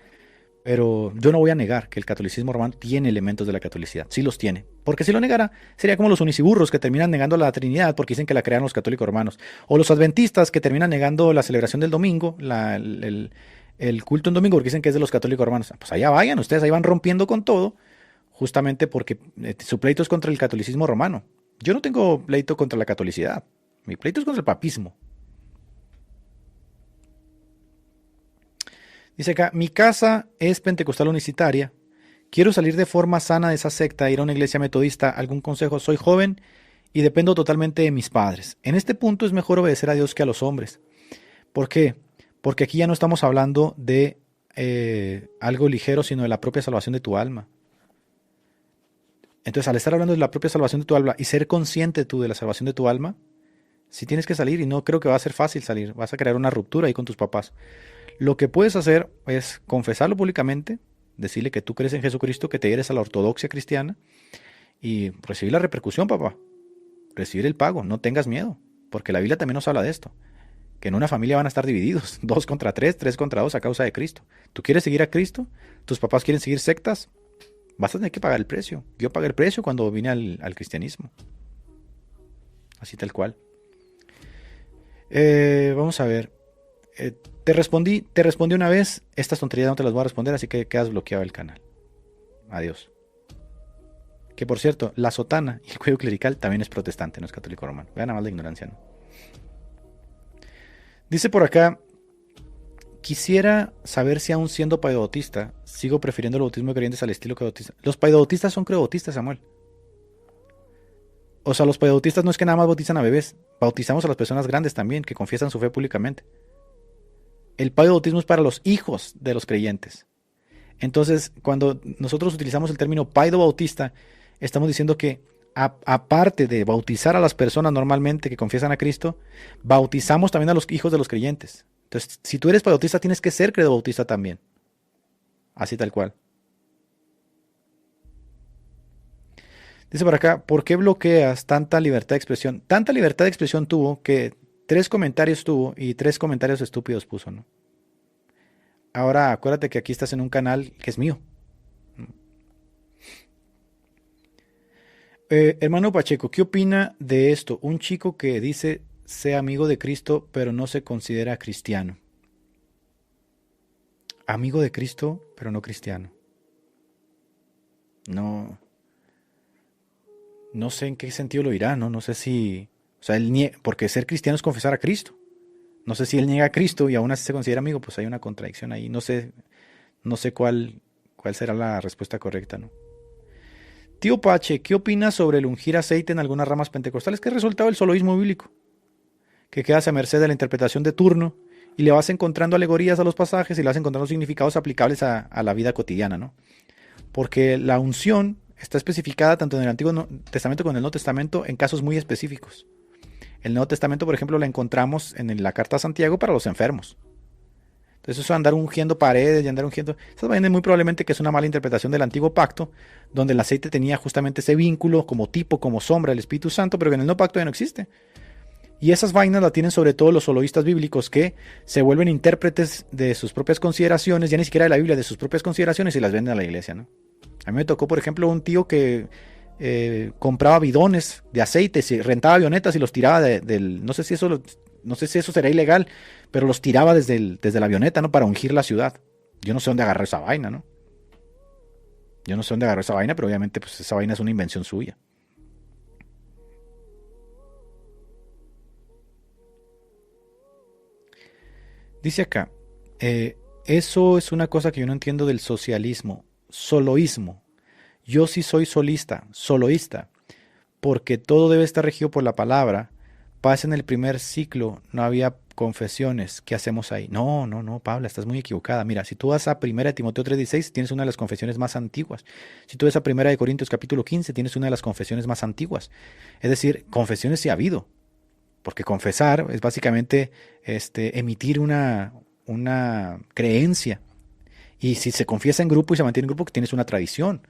pero yo no voy a negar que el catolicismo romano tiene elementos de la catolicidad, sí los tiene, porque si lo negara sería como los uniciburros que terminan negando la Trinidad porque dicen que la crearon los católicos romanos, o los adventistas que terminan negando la celebración del domingo, el culto en domingo porque dicen que es de los católicos romanos. Pues allá vayan, ustedes ahí van rompiendo con todo, justamente porque su pleito es contra el catolicismo romano. Yo no tengo pleito contra la catolicidad, mi pleito es contra el papismo. Dice acá, mi casa es pentecostal unicitaria. Quiero salir de forma sana de esa secta, ir a una iglesia metodista. ¿Algún consejo? Soy joven y dependo totalmente de mis padres. En este punto es mejor obedecer a Dios que a los hombres. ¿Por qué? Porque aquí ya no estamos hablando de algo ligero, sino de la propia salvación de tu alma. Entonces, al estar hablando de la propia salvación de tu alma y ser consciente tú de la salvación de tu alma, sí tienes que salir y no creo que va a ser fácil salir. Vas a crear una ruptura ahí con tus papás. Lo que puedes hacer es confesarlo públicamente, decirle que tú crees en Jesucristo, que te adhieres a la ortodoxia cristiana y recibir la repercusión, papá. Recibir el pago, no tengas miedo, porque la Biblia también nos habla de esto, que en una familia van a estar divididos, 2 contra 3, 3 contra 2 a causa de Cristo. ¿Tú quieres seguir a Cristo? ¿Tus papás quieren seguir sectas? Vas a tener que pagar el precio. Yo pagué el precio cuando vine al cristianismo. Así tal cual. Vamos a ver. Te respondí una vez, estas tonterías no te las voy a responder, así que quedas bloqueado del canal. Adiós. Que por cierto, la sotana y el cuello clerical también es protestante, no es católico romano. Vean nada más la ignorancia, ¿no? Dice por acá, quisiera saber si aún siendo paidobautista, sigo prefiriendo el bautismo de creyentes al estilo credobautista. Los paidobautistas son credobautistas, Samuel. O sea, los paidobautistas no es que nada más bautizan a bebés, bautizamos a las personas grandes también, que confiesan su fe públicamente. El paidobautismo es para los hijos de los creyentes. Entonces, cuando nosotros utilizamos el término paidobautista, estamos diciendo que aparte de bautizar a las personas normalmente que confiesan a Cristo, bautizamos también a los hijos de los creyentes. Entonces, si tú eres paidobautista, tienes que ser credobautista también. Así tal cual. Dice por acá, ¿por qué bloqueas tanta libertad de expresión? Tanta libertad de expresión tuvo que 3 comentarios tuvo y 3 comentarios estúpidos puso, ¿no? Ahora acuérdate que aquí estás en un canal que es mío. Hermano Pacheco, ¿qué opina de esto? Un chico que dice ser amigo de Cristo, pero no se considera cristiano. Amigo de Cristo, pero no cristiano. No sé en qué sentido lo dirá, ¿no? No sé si... O sea, porque ser cristiano es confesar a Cristo. No sé si él niega a Cristo y aún así se considera amigo, pues hay una contradicción ahí. No sé cuál será la respuesta correcta, ¿no? Tío Pache, ¿qué opinas sobre el ungir aceite en algunas ramas pentecostales? Que es resultado del soloísmo bíblico, que quedas a merced de la interpretación de turno y le vas encontrando alegorías a los pasajes y le vas encontrando significados aplicables a la vida cotidiana, ¿no? Porque la unción está especificada tanto en el Antiguo Testamento como en el Nuevo Testamento en casos muy específicos. El Nuevo Testamento, por ejemplo, la encontramos en la carta a Santiago para los enfermos. Entonces eso de andar ungiendo paredes y andar ungiendo, esas vainas muy probablemente que es una mala interpretación del antiguo pacto, donde el aceite tenía justamente ese vínculo como tipo, como sombra del Espíritu Santo, pero que en el nuevo pacto ya no existe. Y esas vainas las tienen sobre todo los soloístas bíblicos que se vuelven intérpretes de sus propias consideraciones, ya ni siquiera de la Biblia, de sus propias consideraciones y las venden a la iglesia, ¿no? A mí me tocó, por ejemplo, un tío que compraba bidones de aceite, rentaba avionetas y los tiraba no sé si eso será ilegal, pero los tiraba desde la avioneta, ¿no? Para ungir la ciudad. Yo no sé dónde agarró esa vaina, ¿no? Yo no sé dónde agarró esa vaina, pero obviamente pues esa vaina es una invención suya. Dice acá, eso es una cosa que yo no entiendo del socialismo, soloísmo. Yo sí soy soloísta, porque todo debe estar regido por la palabra. Pasa en el primer ciclo, no había confesiones. ¿Qué hacemos ahí? No, Pablo, estás muy equivocada. Mira, si tú vas a 1 Timoteo 3:16, tienes una de las confesiones más antiguas. Si tú vas a 1 Corintios capítulo 15, tienes una de las confesiones más antiguas. Es decir, confesiones sí ha habido. Porque confesar es básicamente emitir una creencia. Y si se confiesa en grupo y se mantiene en grupo, tienes una tradición.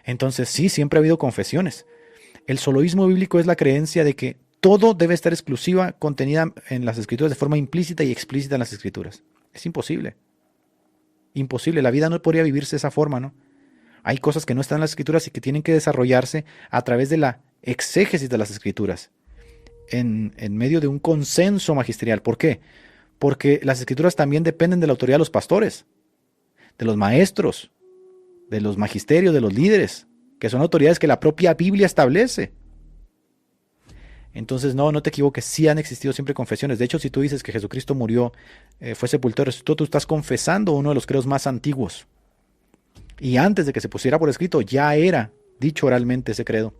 Entonces sí, siempre ha habido confesiones. El soloísmo bíblico es la creencia de que todo debe estar exclusiva, contenida en las escrituras de forma implícita y explícita en las escrituras. Es imposible. Imposible. La vida no podría vivirse de esa forma, ¿no? Hay cosas que no están en las escrituras y que tienen que desarrollarse a través de la exégesis de las escrituras. En medio de un consenso magisterial. ¿Por qué? Porque las escrituras también dependen de la autoridad de los pastores, de los maestros, de los magisterios, de los líderes, que son autoridades que la propia Biblia establece. Entonces, no te equivoques, sí han existido siempre confesiones. De hecho, si tú dices que Jesucristo murió, fue sepultado y resucitó, tú estás confesando uno de los credos más antiguos. Y antes de que se pusiera por escrito, ya era dicho oralmente ese credo.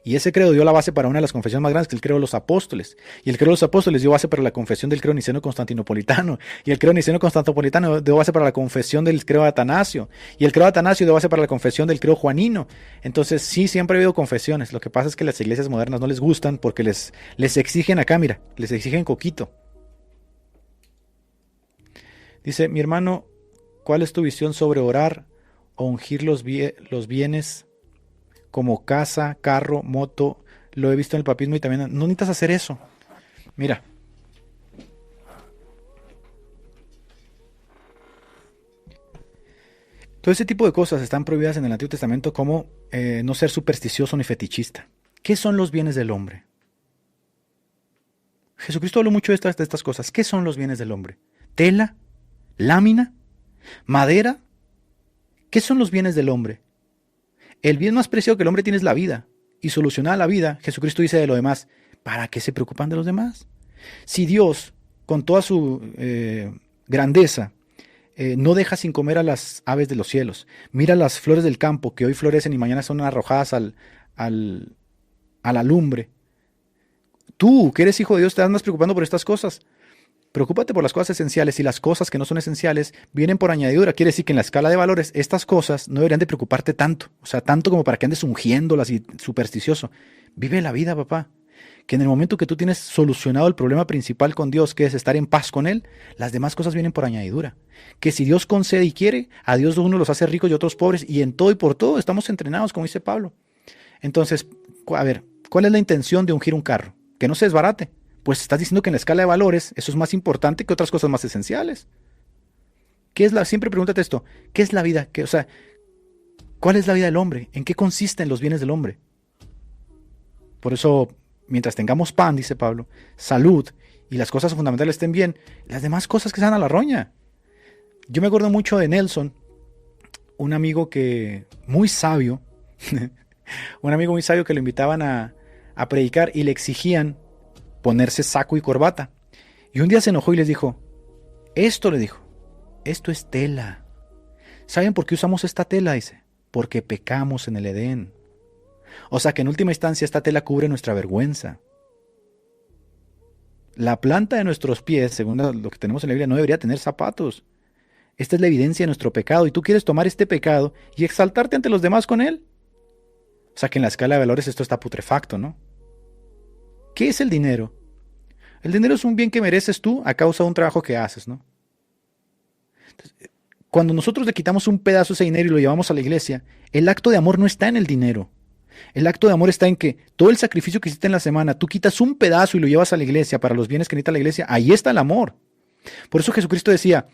Y ese credo dio la base para una de las confesiones más grandes, que es el credo de los apóstoles. Y el credo de los apóstoles dio base para la confesión del credo niceno-constantinopolitano. Y el credo niceno-constantinopolitano dio base para la confesión del credo de Atanasio. Y el credo de Atanasio dio base para la confesión del credo juanino. Entonces sí, siempre ha habido confesiones. Lo que pasa es que las iglesias modernas no les gustan porque les exigen acá, mira, les exigen coquito. Dice, mi hermano, ¿cuál es tu visión sobre orar o ungir los bienes como casa, carro, moto? Lo he visto en el papismo y también no necesitas hacer eso. Mira, todo ese tipo de cosas están prohibidas en el Antiguo Testamento, como no ser supersticioso ni fetichista. ¿Qué son los bienes del hombre? Jesucristo habló mucho de estas cosas. ¿Qué son los bienes del hombre? ¿Tela? ¿Lámina? ¿Madera? ¿Qué son los bienes del hombre? El bien más preciado que el hombre tiene es la vida. Y solucionada la vida, Jesucristo dice de lo demás, ¿para qué se preocupan de los demás? Si Dios, con toda su grandeza, no deja sin comer a las aves de los cielos, mira las flores del campo que hoy florecen y mañana son arrojadas a la lumbre. Tú, que eres hijo de Dios, te andas preocupando por estas cosas. Preocúpate por las cosas esenciales, y las cosas que no son esenciales vienen por añadidura. Quiere decir que en la escala de valores estas cosas no deberían de preocuparte tanto. O sea, tanto como para que andes ungiéndolas y supersticioso. Vive la vida, papá. Que en el momento que tú tienes solucionado el problema principal con Dios, que es estar en paz con Él, las demás cosas vienen por añadidura. Que si Dios concede y quiere, a Dios uno los hace ricos y otros pobres. Y en todo y por todo estamos entrenados, como dice Pablo. Entonces, a ver, ¿cuál es la intención de ungir un carro? Que no se desbarate. Pues estás diciendo que en la escala de valores eso es más importante que otras cosas más esenciales. Siempre pregúntate esto, ¿qué es la vida? ¿Cuál es la vida del hombre? ¿En qué consisten los bienes del hombre? Por eso, mientras tengamos pan, dice Pablo, salud y las cosas fundamentales estén bien, las demás cosas que se dan a la roña. Yo me acuerdo mucho de Nelson, un amigo muy sabio, un amigo muy sabio que lo invitaban a predicar y le exigían ponerse saco y corbata. Y un día se enojó y les dijo, esto es tela. ¿Saben por qué usamos esta tela? Dice, porque pecamos en el Edén. O sea que en última instancia esta tela cubre nuestra vergüenza. La planta de nuestros pies, según lo que tenemos en la Biblia, no debería tener zapatos. Esta es la evidencia de nuestro pecado, y tú quieres tomar este pecado y exaltarte ante los demás con él. O sea que en la escala de valores esto está putrefacto, ¿no? ¿Qué es el dinero? El dinero es un bien que mereces tú a causa de un trabajo que haces, ¿no? Cuando nosotros le quitamos un pedazo de ese dinero y lo llevamos a la iglesia, el acto de amor no está en el dinero. El acto de amor está en que todo el sacrificio que hiciste en la semana, tú quitas un pedazo y lo llevas a la iglesia para los bienes que necesita la iglesia. Ahí está el amor. Por eso Jesucristo decía,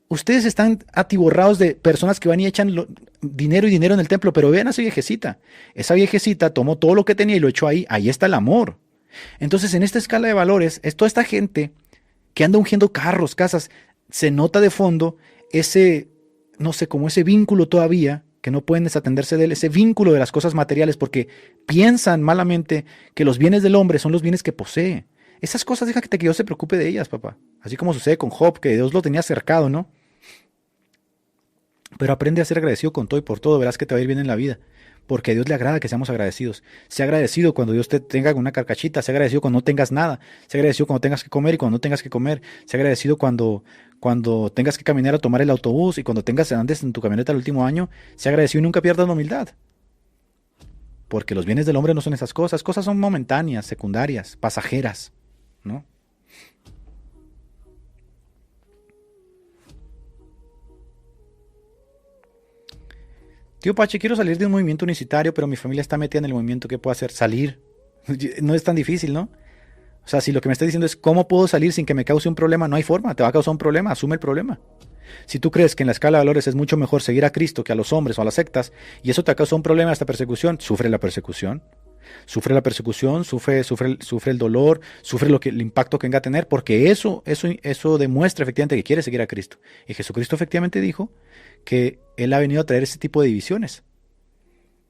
ustedes están atiborrados de personas que van y echan dinero y dinero en el templo, pero vean a esa viejecita. Esa viejecita tomó todo lo que tenía y lo echó ahí. Ahí está el amor. Entonces, en esta escala de valores, es toda esta gente que anda ungiendo carros, casas. Se nota de fondo ese, no sé, como ese vínculo todavía, que no pueden desatenderse de él, ese vínculo de las cosas materiales, porque piensan malamente que los bienes del hombre son los bienes que posee. Esas cosas deja que Dios se preocupe de ellas, papá. Así como sucede con Job, que Dios lo tenía cercado, ¿no? Pero aprende a ser agradecido con todo y por todo, verás que te va a ir bien en la vida. Porque a Dios le agrada que seamos agradecidos. Sea agradecido cuando Dios te tenga una carcachita, sea agradecido cuando no tengas nada, sea agradecido cuando tengas que comer y cuando no tengas que comer, sea agradecido cuando tengas que caminar a tomar el autobús y cuando andes en tu camioneta el último año, sea agradecido y nunca pierdas la humildad. Porque los bienes del hombre no son esas cosas son momentáneas, secundarias, pasajeras, ¿no? Tío Pache, quiero salir de un movimiento unicitario, pero mi familia está metida en el movimiento. ¿Qué puedo hacer? Salir. No es tan difícil, ¿no? O sea, si lo que me estás diciendo es cómo puedo salir sin que me cause un problema, no hay forma. Te va a causar un problema, asume el problema. Si tú crees que en la escala de valores es mucho mejor seguir a Cristo que a los hombres o a las sectas, y eso te causa un problema, esta persecución, sufre la persecución. Sufre la persecución, sufre el dolor, sufre el impacto que venga a tener, porque eso demuestra efectivamente que quiere seguir a Cristo. Y Jesucristo efectivamente dijo que Él ha venido a traer ese tipo de divisiones.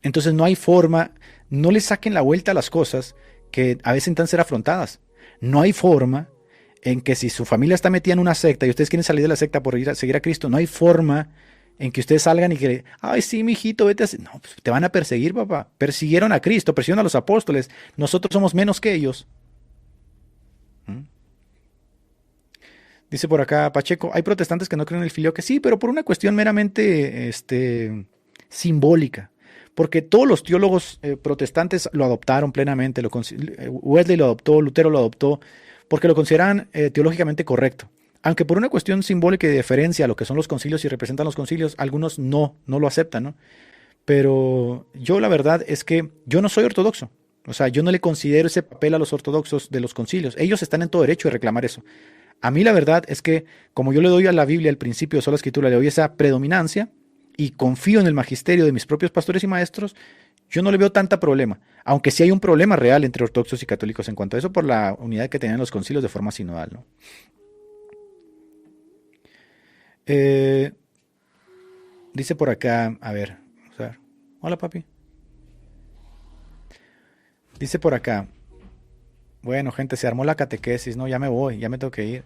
Entonces no hay forma, no le saquen la vuelta a las cosas que a veces intentan ser afrontadas. No hay forma en que si su familia está metida en una secta y ustedes quieren salir de la secta por ir a seguir a Cristo, no hay forma en que ustedes salgan y que, ay, sí, mijito, vete a... No, pues te van a perseguir, papá. Persiguieron a Cristo, persiguieron a los apóstoles. Nosotros somos menos que ellos. Dice por acá Pacheco, hay protestantes que no creen en el filioque. Sí, pero por una cuestión meramente simbólica. Porque todos los teólogos protestantes lo adoptaron plenamente. Wesley lo adoptó, Lutero lo adoptó, porque lo consideraban teológicamente correcto. Aunque por una cuestión simbólica y de deferencia a lo que son los concilios y representan los concilios, algunos no lo aceptan, ¿no? Pero yo la verdad es que yo no soy ortodoxo. O sea, yo no le considero ese papel a los ortodoxos de los concilios. Ellos están en todo derecho de reclamar eso. A mí la verdad es que, como yo le doy a la Biblia al principio de sola escritura, le doy esa predominancia y confío en el magisterio de mis propios pastores y maestros, yo no le veo tanta problema. Aunque sí hay un problema real entre ortodoxos y católicos en cuanto a eso por la unidad que tenían los concilios de forma sinodal, ¿no? Dice por acá, a ver, hola papi. Dice por acá, bueno gente, se armó la catequesis, no, ya me voy, ya me tengo que ir.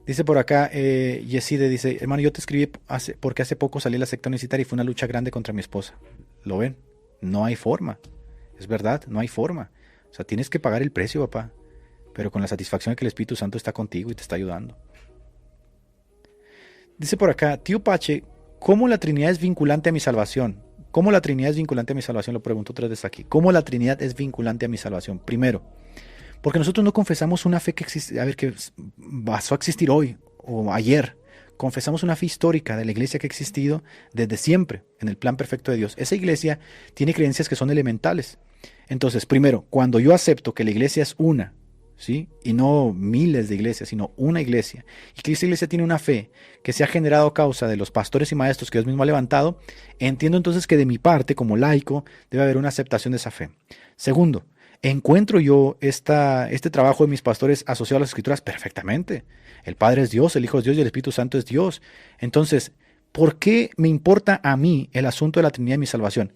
Dice por acá, Yeside dice, hermano, yo te escribí porque hace poco salí de la secta unicitaria y fue una lucha grande contra mi esposa. ¿Lo ven? No hay forma, es verdad, no hay forma. O sea, tienes que pagar el precio, papá, pero con la satisfacción de que el Espíritu Santo está contigo y te está ayudando. Dice por acá, tío Pache, ¿cómo la Trinidad es vinculante a mi salvación? ¿Cómo la Trinidad es vinculante a mi salvación? Lo pregunto otra vez aquí. ¿Cómo la Trinidad es vinculante a mi salvación? Primero, porque nosotros no confesamos una fe que existe, que pasó a existir hoy o ayer. Confesamos una fe histórica de la iglesia que ha existido desde siempre en el plan perfecto de Dios. Esa iglesia tiene creencias que son elementales. Entonces, primero, cuando yo acepto que la iglesia es una, ¿sí? Y no miles de iglesias, sino una iglesia, y que esa iglesia tiene una fe que se ha generado a causa de los pastores y maestros que Dios mismo ha levantado, entiendo entonces que de mi parte, como laico, debe haber una aceptación de esa fe. Segundo, encuentro yo este trabajo de mis pastores asociado a las Escrituras perfectamente. El Padre es Dios, el Hijo es Dios y el Espíritu Santo es Dios. Entonces, ¿por qué me importa a mí el asunto de la Trinidad y mi salvación?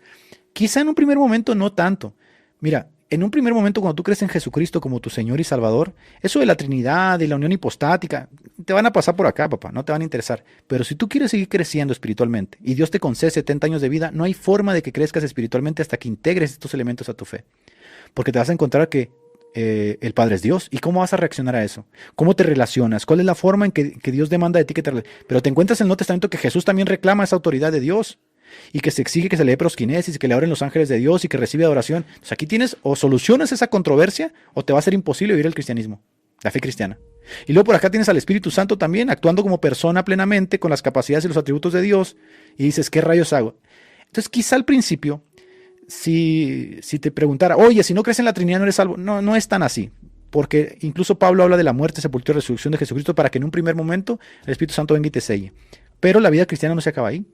Quizá en un primer momento no tanto. Mira, en un primer momento cuando tú crees en Jesucristo como tu Señor y Salvador, eso de la Trinidad y la unión hipostática, te van a pasar por acá, papá, no te van a interesar. Pero si tú quieres seguir creciendo espiritualmente y Dios te concede 70 años de vida, no hay forma de que crezcas espiritualmente hasta que integres estos elementos a tu fe. Porque te vas a encontrar que el Padre es Dios. ¿Y cómo vas a reaccionar a eso? ¿Cómo te relacionas? ¿Cuál es la forma en que Dios demanda de ti que te relaciones? Pero te encuentras en el Nuevo Testamento que Jesús también reclama esa autoridad de Dios. Y que se exige que se le dé prosquinesis y que le abren los ángeles de Dios y que recibe adoración. Entonces aquí tienes o solucionas esa controversia o te va a ser imposible vivir el cristianismo, la fe cristiana. Y luego por acá tienes al Espíritu Santo también, actuando como persona plenamente, con las capacidades y los atributos de Dios, y dices, ¿qué rayos hago? Entonces quizá al principio, si te preguntara, oye, si no crees en la Trinidad no eres salvo, no es tan así. Porque incluso Pablo habla de la muerte, sepultura y resurrección de Jesucristo para que en un primer momento el Espíritu Santo venga y te selle. Pero la vida cristiana no se acaba ahí.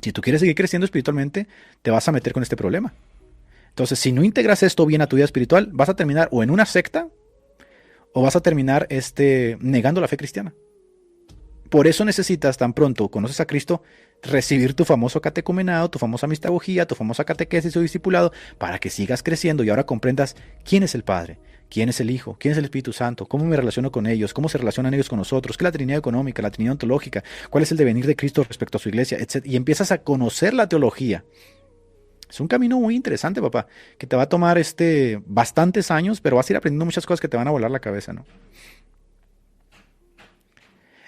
Si tú quieres seguir creciendo espiritualmente, te vas a meter con este problema. Entonces, si no integras esto bien a tu vida espiritual, vas a terminar o en una secta o vas a terminar negando la fe cristiana. Por eso necesitas, tan pronto conoces a Cristo, recibir tu famoso catecumenado, tu famosa mistagogía, tu famosa catequesis o discipulado, para que sigas creciendo y ahora comprendas quién es el Padre, quién es el Hijo, quién es el Espíritu Santo, cómo me relaciono con ellos, cómo se relacionan ellos con nosotros, qué es la Trinidad económica, la Trinidad ontológica, cuál es el devenir de Cristo respecto a su iglesia, etc. Y empiezas a conocer la teología. Es un camino muy interesante, papá, que te va a tomar bastantes años, pero vas a ir aprendiendo muchas cosas que te van a volar la cabeza, ¿no?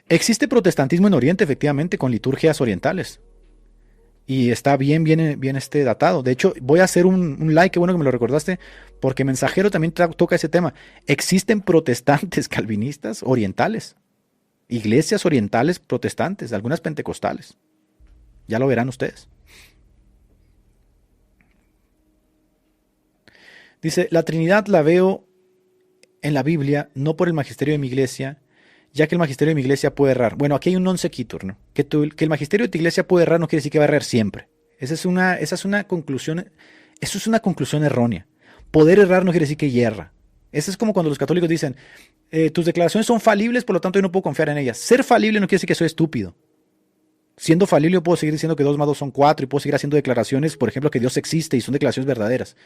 Existe protestantismo en Oriente, efectivamente, con liturgias orientales. Y está bien datado. De hecho, voy a hacer un like, qué bueno que me lo recordaste, porque Mensajero también toca ese tema. Existen protestantes calvinistas orientales, iglesias orientales protestantes, algunas pentecostales. Ya lo verán ustedes. Dice, la Trinidad la veo en la Biblia, no por el magisterio de mi iglesia, ya que el magisterio de mi iglesia puede errar. Bueno, aquí hay un non sequitur, ¿no? Que el magisterio de tu iglesia puede errar no quiere decir que va a errar siempre. Esa es una conclusión errónea. Poder errar no quiere decir que yerra. Eso es como cuando los católicos dicen, tus declaraciones son falibles, por lo tanto yo no puedo confiar en ellas. Ser falible no quiere decir que soy estúpido. Siendo falible yo puedo seguir diciendo que 2 más 2 son 4 y puedo seguir haciendo declaraciones, por ejemplo, que Dios existe y son declaraciones verdaderas.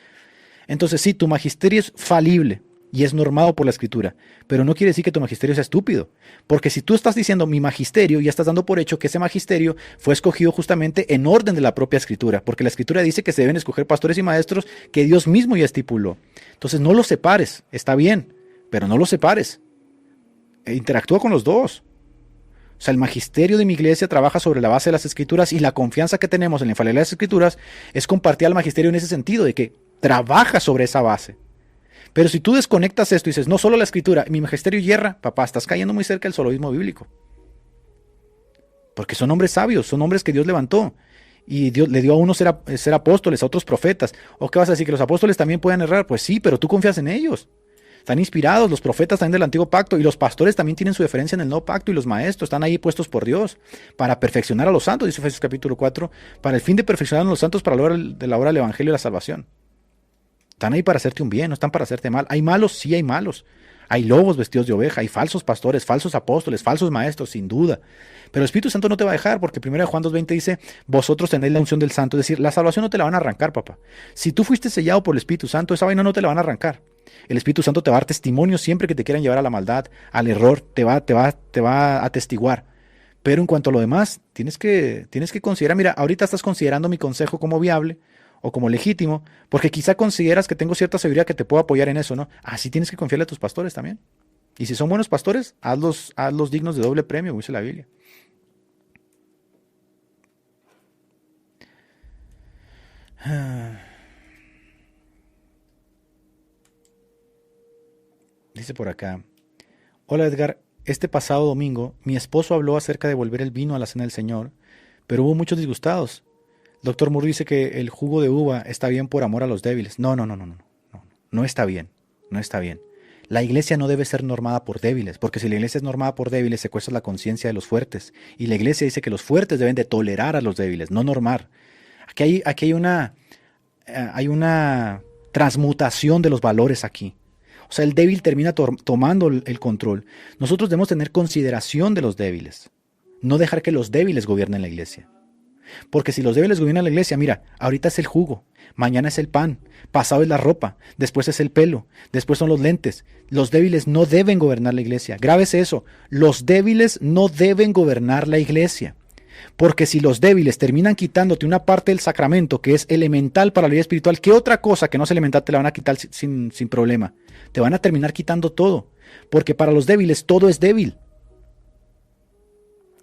Entonces sí, tu magisterio es falible y es normado por la Escritura, pero no quiere decir que tu magisterio sea estúpido, porque si tú estás diciendo mi magisterio, ya estás dando por hecho que ese magisterio fue escogido justamente en orden de la propia Escritura, porque la Escritura dice que se deben escoger pastores y maestros que Dios mismo ya estipuló. Entonces no los separes, está bien, pero no los separes. Interactúa con los dos. O sea, el magisterio de mi iglesia trabaja sobre la base de las Escrituras y la confianza que tenemos en la infalibilidad de las Escrituras es compartir al magisterio en ese sentido, de que trabaja sobre esa base. Pero si tú desconectas esto y dices, no solo la Escritura, mi magisterio yerra, papá, estás cayendo muy cerca del soloísmo bíblico. Porque son hombres sabios, son hombres que Dios levantó. Y Dios le dio a unos ser apóstoles, a otros profetas. ¿O qué vas a decir? ¿Que los apóstoles también pueden errar? Pues sí, pero tú confías en ellos. Están inspirados, los profetas también del Antiguo Pacto, y los pastores también tienen su diferencia en el Nuevo Pacto, y los maestros están ahí puestos por Dios para perfeccionar a los santos, dice Efesios capítulo 4, para el fin de perfeccionar a los santos para la obra del Evangelio y la salvación. Están ahí para hacerte un bien, no están para hacerte mal. ¿Hay malos? Sí hay malos. Hay lobos vestidos de oveja, hay falsos pastores, falsos apóstoles, falsos maestros, sin duda. Pero el Espíritu Santo no te va a dejar, porque 1 Juan 2:20 dice, vosotros tenéis la unción del Santo. Es decir, la salvación no te la van a arrancar, papá. Si tú fuiste sellado por el Espíritu Santo, esa vaina no te la van a arrancar. El Espíritu Santo te va a dar testimonio siempre que te quieran llevar a la maldad, al error, te va a atestiguar. Pero en cuanto a lo demás, tienes que considerar, mira, ahorita estás considerando mi consejo como viable o como legítimo, porque quizá consideras que tengo cierta seguridad que te puedo apoyar en eso, ¿no? Así tienes que confiarle a tus pastores también. Y si son buenos pastores, hazlos dignos de doble premio, como dice la Biblia. Dice por acá, hola Edgar, este pasado domingo mi esposo habló acerca de volver el vino a la cena del Señor, pero hubo muchos disgustados. El doctor Moore dice que el jugo de uva está bien por amor a los débiles. No está bien, no está bien. La iglesia no debe ser normada por débiles, porque si la iglesia es normada por débiles, secuestra la conciencia de los fuertes. Y la iglesia dice que los fuertes deben de tolerar a los débiles, no normar. Aquí hay una transmutación de los valores aquí. O sea, el débil termina tomando el control. Nosotros debemos tener consideración de los débiles, no dejar que los débiles gobiernen la iglesia. Porque si los débiles gobiernan la iglesia, mira, ahorita es el jugo, mañana es el pan, pasado es la ropa, después es el pelo, después son los lentes. Los débiles no deben gobernar la iglesia. Grábese eso, los débiles no deben gobernar la iglesia. Porque si los débiles terminan quitándote una parte del sacramento que es elemental para la vida espiritual, ¿qué otra cosa que no es elemental te la van a quitar sin problema? Te van a terminar quitando todo. Porque para los débiles todo es débil.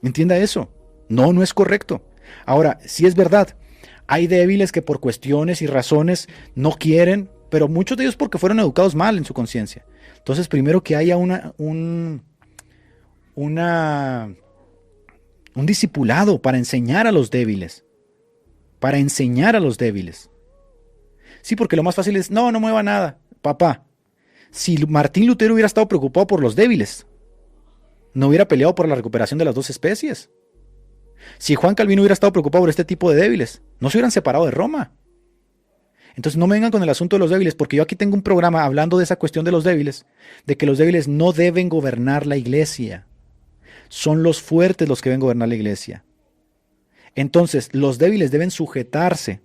¿Entienda eso? No es correcto. Ahora, si es verdad, hay débiles que por cuestiones y razones no quieren pero muchos de ellos porque fueron educados mal en su conciencia. Entonces, primero que haya un discipulado para enseñar a los débiles. Para enseñar a los débiles. Sí, porque lo más fácil es, no mueva nada. Papá, si Martín Lutero hubiera estado preocupado por los débiles, no hubiera peleado por la recuperación de las dos especies. Si Juan Calvino hubiera estado preocupado por este tipo de débiles, no se hubieran separado de Roma. Entonces no me vengan con el asunto de los débiles, porque yo aquí tengo un programa hablando de esa cuestión de los débiles, de que los débiles no deben gobernar la iglesia. Son los fuertes los que deben gobernar la iglesia. Entonces, los débiles deben sujetarse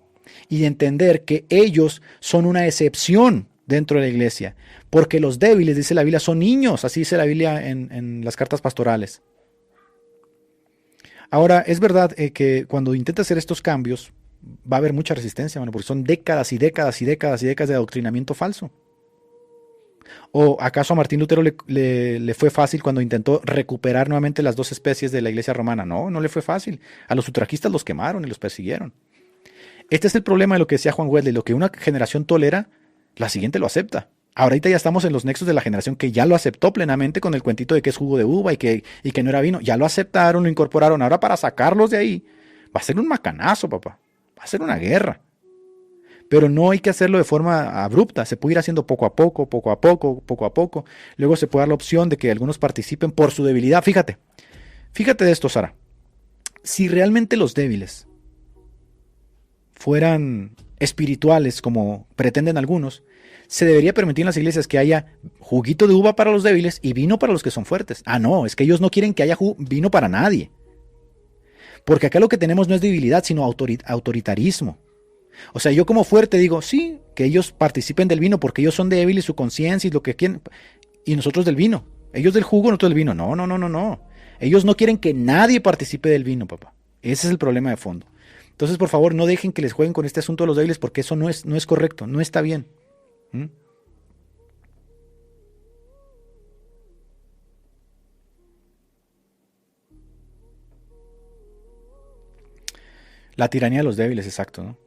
y entender que ellos son una excepción dentro de la iglesia. Porque los débiles, dice la Biblia, son niños, así dice la Biblia en las cartas pastorales. Ahora, es verdad que cuando intenta hacer estos cambios, va a haber mucha resistencia, porque son décadas y décadas y décadas y décadas de adoctrinamiento falso. ¿O acaso a Martín Lutero le fue fácil cuando intentó recuperar nuevamente las dos especies de la iglesia romana? No le fue fácil. A los utrajistas los quemaron y los persiguieron. Este es el problema de lo que decía Juan Wesley. Lo que una generación tolera, la siguiente lo acepta. Ahorita ya estamos en los nexos de la generación que ya lo aceptó plenamente con el cuentito de que es jugo de uva y que no era vino. Ya lo aceptaron, lo incorporaron. Ahora para sacarlos de ahí va a ser un macanazo, papá. Va a ser una guerra. Pero no hay que hacerlo de forma abrupta. Se puede ir haciendo poco a poco, poco a poco, poco a poco. Luego se puede dar la opción de que algunos participen por su debilidad. Fíjate de esto, Sara. Si realmente los débiles fueran espirituales, como pretenden algunos, se debería permitir en las iglesias que haya juguito de uva para los débiles y vino para los que son fuertes. No, es que ellos no quieren que haya vino para nadie. Porque acá lo que tenemos no es debilidad, sino autoritarismo. O sea, yo como fuerte digo, sí, que ellos participen del vino porque ellos son débiles, su conciencia y lo que quieren, y nosotros del vino. Ellos del jugo, nosotros del vino. No. Ellos no quieren que nadie participe del vino, papá. Ese es el problema de fondo. Entonces, por favor, no dejen que les jueguen con este asunto de los débiles porque eso no es correcto, no está bien. La tiranía de los débiles, exacto, ¿no?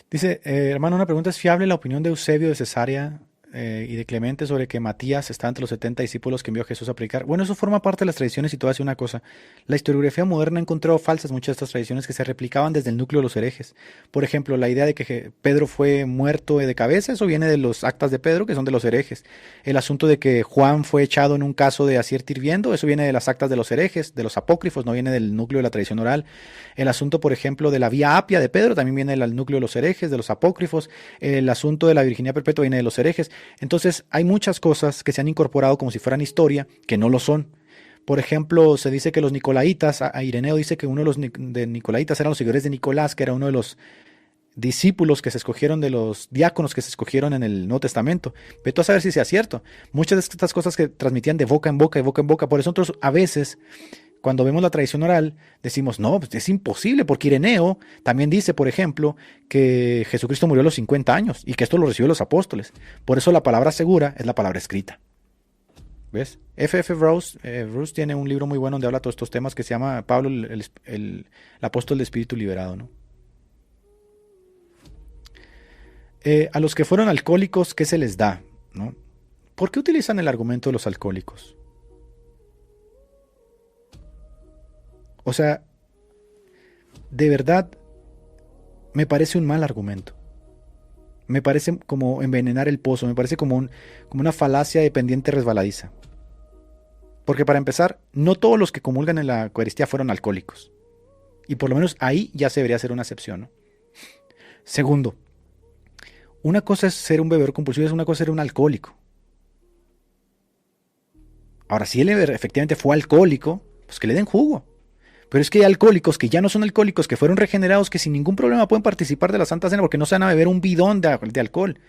Dice, hermano, una pregunta: ¿es fiable la opinión de Eusebio de Cesarea y de Clemente sobre que Matías está entre los 70 discípulos que envió Jesús a predicar? Bueno, eso forma parte de las tradiciones y te voy a decir una cosa. La historiografía moderna ha encontrado falsas muchas de estas tradiciones que se replicaban desde el núcleo de los herejes. Por ejemplo, la idea de que Pedro fue muerto de cabeza, eso viene de los actas de Pedro, que son de los herejes. El asunto de que Juan fue echado en un caso de acierto hirviendo, eso viene de las actas de los herejes, de los apócrifos, no viene del núcleo de la tradición oral. El asunto, por ejemplo, de la vía apia de Pedro también viene del núcleo de los herejes, de los apócrifos. El asunto de la virginidad perpetua viene de los herejes. Entonces, hay muchas cosas que se han incorporado como si fueran historia, que no lo son. Por ejemplo, se dice que los nicolaitas, a Ireneo dice que uno de los nicolaitas eran los seguidores de Nicolás, que era uno de los discípulos que se escogieron, de los diáconos que se escogieron en el Nuevo Testamento. Vete a saber si sea cierto. Muchas de estas cosas que transmitían de boca en boca, de boca en boca. Por eso nosotros a veces, cuando vemos la tradición oral, decimos, no, pues es imposible, porque Ireneo también dice, por ejemplo, que Jesucristo murió a los 50 años y que esto lo recibió los apóstoles. Por eso la palabra segura es la palabra escrita. ¿Ves? F.F. Bruce tiene un libro muy bueno donde habla de todos estos temas que se llama Pablo, el apóstol de espíritu liberado, ¿no? A los que fueron alcohólicos, ¿qué se les da? ¿No? ¿Por qué utilizan el argumento de los alcohólicos? O sea, de verdad, me parece un mal argumento. Me parece como envenenar el pozo, me parece como una falacia de pendiente resbaladiza. Porque para empezar, no todos los que comulgan en la Eucaristía fueron alcohólicos. Y por lo menos ahí ya se debería hacer una excepción, ¿no? Segundo, una cosa es ser un bebedor compulsivo, es una cosa ser un alcohólico. Ahora, si él efectivamente fue alcohólico, pues que le den jugo. Pero es que hay alcohólicos que ya no son alcohólicos, que fueron regenerados, que sin ningún problema pueden participar de la Santa Cena porque no se van a beber un bidón de alcohol.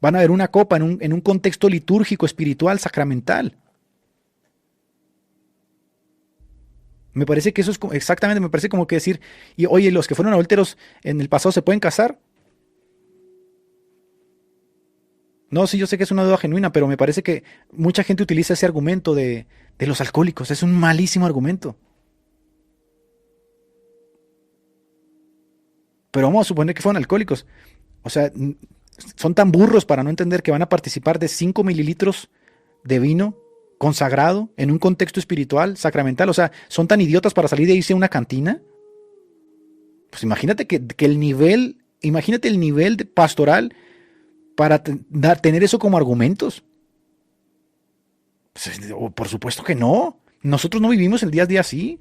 Van a beber una copa en un contexto litúrgico, espiritual, sacramental. Me parece que eso es exactamente, me parece como que decir, y oye, los que fueron adúlteros en el pasado se pueden casar. No, sí, yo sé que es una duda genuina, pero me parece que mucha gente utiliza ese argumento de los alcohólicos. Es un malísimo argumento. pero vamos a suponer que fueron alcohólicos. O sea, son tan burros para no entender que van a participar de 5 mililitros de vino consagrado en un contexto espiritual, sacramental. O sea, son tan idiotas para salir de irse a una cantina. Pues imagínate que el nivel, imagínate el nivel pastoral para tener eso como argumentos. Pues, por supuesto que no. Nosotros no vivimos el día a día así.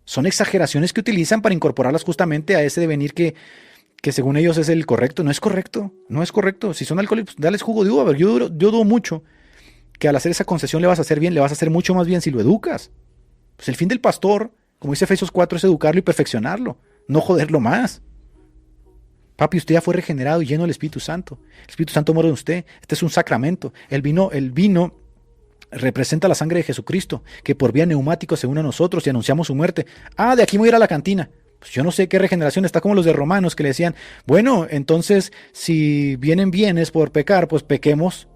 Son exageraciones que utilizan para incorporarlas justamente a ese devenir que según ellos es el correcto. No es correcto, no es correcto. Si son alcohólicos, dales jugo de uva. Yo dudo mucho que al hacer esa concesión le vas a hacer bien, le vas a hacer mucho más bien si lo educas. Pues el fin del pastor, como dice Efesios 4, es educarlo y perfeccionarlo, no joderlo más. Papi, usted ya fue regenerado y lleno del Espíritu Santo. El Espíritu Santo mora en usted. Este es un sacramento. El vino representa la sangre de Jesucristo, que por vía neumático se une a nosotros y anunciamos su muerte. De aquí me voy a ir a la cantina. Pues yo no sé qué regeneración, está como los de Romanos que le decían, bueno, entonces si vienen bienes por pecar, pues pequemos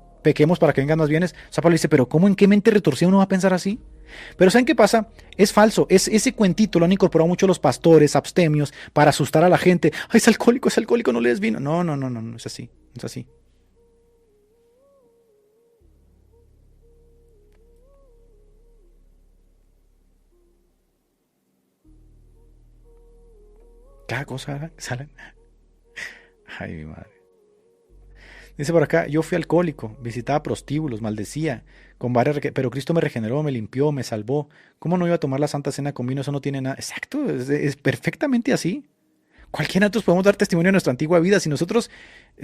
para que vengan más bienes. O sea, Pablo dice, pero ¿cómo, en qué mente retorcida uno va a pensar así? Pero ¿saben qué pasa? Es falso, ese cuentito lo han incorporado mucho los pastores abstemios para asustar a la gente. Es alcohólico, no le des vino. No, es así, es así. Cada cosa salen. Ay, mi madre. Dice por acá, yo fui alcohólico, visitaba prostíbulos, maldecía, pero Cristo me regeneró, me limpió, me salvó. ¿Cómo no iba a tomar la Santa Cena con vino? Eso no tiene nada. Exacto, es perfectamente así. Cualquiera de nosotros podemos dar testimonio de nuestra antigua vida. Si nosotros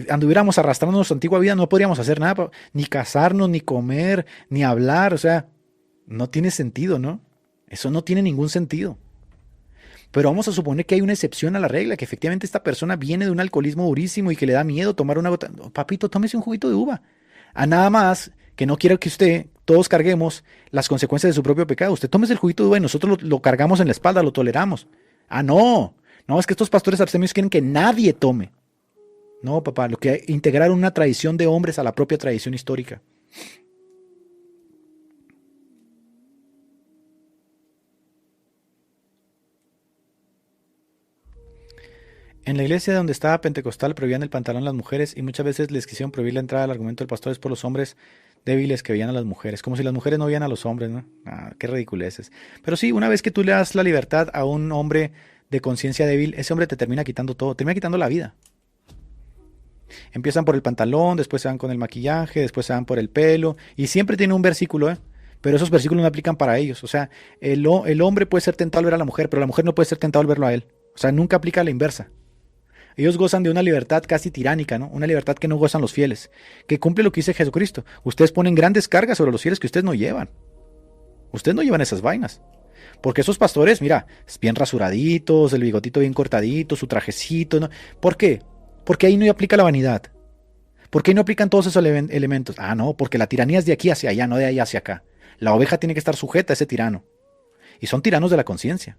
anduviéramos arrastrando nuestra antigua vida, no podríamos hacer nada, ni casarnos, ni comer, ni hablar. O sea, no tiene sentido, ¿no? Eso no tiene ningún sentido. Pero vamos a suponer que hay una excepción a la regla, que efectivamente esta persona viene de un alcoholismo durísimo y que le da miedo tomar una gota. Papito, tómese un juguito de uva. A nada más que no quiero que todos carguemos las consecuencias de su propio pecado. Usted tómese el juguito de uva y nosotros lo cargamos en la espalda, lo toleramos. No, es que estos pastores abstemios quieren que nadie tome. No, papá, lo que integrar una tradición de hombres a la propia tradición histórica. En la iglesia donde estaba Pentecostal prohibían el pantalón a las mujeres y muchas veces les quisieron prohibir la entrada al argumento del pastor es por los hombres débiles que veían a las mujeres, como si las mujeres no veían a los hombres, ¿no? Qué ridiculeces. Pero sí, una vez que tú le das la libertad a un hombre de conciencia débil, ese hombre te termina quitando todo, termina quitando la vida. Empiezan por el pantalón, después se van con el maquillaje, después se van por el pelo y siempre tiene un versículo, pero esos versículos no aplican para ellos. O sea, el hombre puede ser tentado al ver a la mujer, pero la mujer no puede ser tentada al verlo a él. O sea, nunca aplica la inversa. Ellos gozan de una libertad casi tiránica, ¿no? Una libertad que no gozan los fieles, que cumple lo que dice Jesucristo. Ustedes ponen grandes cargas sobre los fieles que ustedes no llevan. Ustedes no llevan esas vainas. Porque esos pastores, mira, bien rasuraditos, el bigotito bien cortadito, su trajecito, ¿no? ¿Por qué? Porque ahí no aplica la vanidad. ¿Por qué no aplican todos esos elementos? No, porque la tiranía es de aquí hacia allá, no de allá hacia acá. La oveja tiene que estar sujeta a ese tirano. Y son tiranos de la conciencia.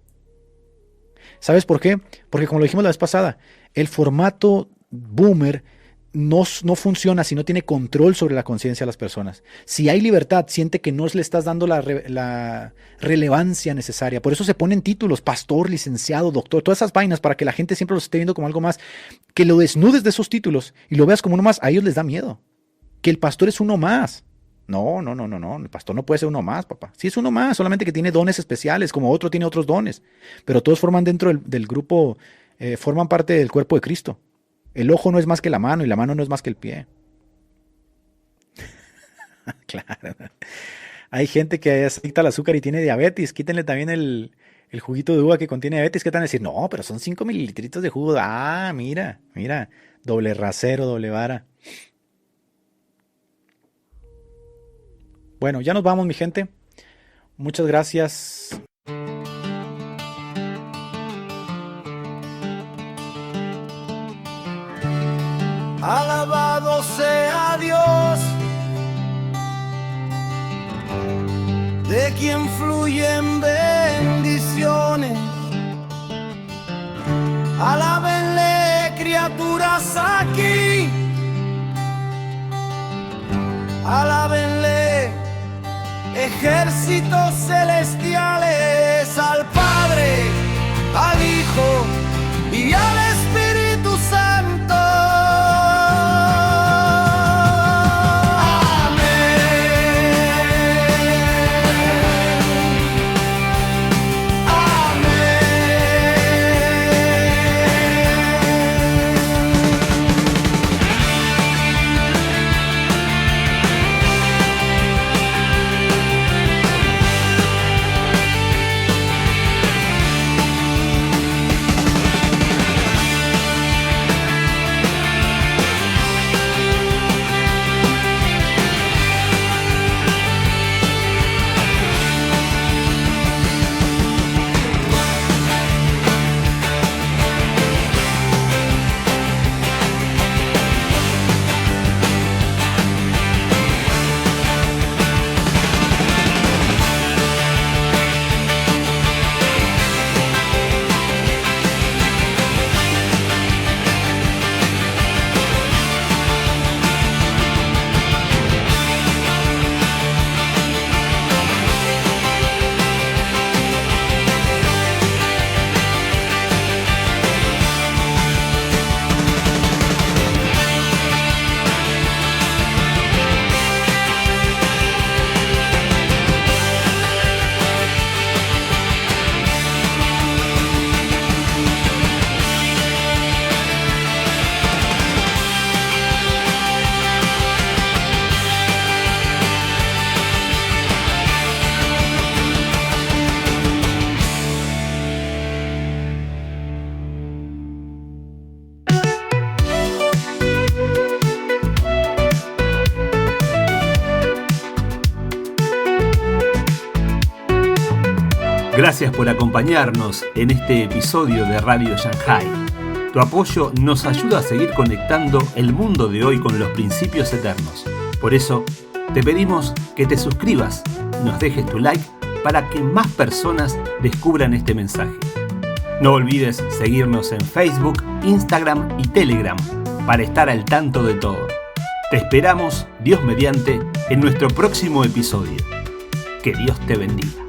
¿Sabes por qué? Porque como lo dijimos la vez pasada, el formato boomer no funciona si no tiene control sobre la conciencia de las personas. Si hay libertad, siente que no le estás dando la relevancia necesaria. Por eso se ponen títulos, pastor, licenciado, doctor, todas esas vainas para que la gente siempre los esté viendo como algo más. Que lo desnudes de esos títulos y lo veas como uno más, a ellos les da miedo. Que el pastor es uno más. No, el pastor no puede ser uno más, papá. Sí es uno más, solamente que tiene dones especiales, como otro tiene otros dones. Pero todos forman dentro del grupo, forman parte del cuerpo de Cristo. El ojo no es más que la mano y la mano no es más que el pie. Claro. Hay gente que es adicta al azúcar y tiene diabetes. Quítenle también el juguito de uva que contiene diabetes. ¿Qué te van a decir? No, pero son 5 mililitritos de jugo. Mira. Doble rasero, doble vara. Bueno, ya nos vamos, mi gente. Muchas gracias. Alabado sea Dios, de quien fluyen bendiciones. Alábenle, criaturas aquí. Alábenle, ejércitos celestiales, al Padre, al Hijo y al Gracias por acompañarnos en este episodio de Radio Shanghai. Tu apoyo nos ayuda a seguir conectando el mundo de hoy con los principios eternos. Por eso, te pedimos que te suscribas, nos dejes tu like para que más personas descubran este mensaje. No olvides seguirnos en Facebook, Instagram y Telegram para estar al tanto de todo. Te esperamos, Dios mediante, en nuestro próximo episodio. Que Dios te bendiga.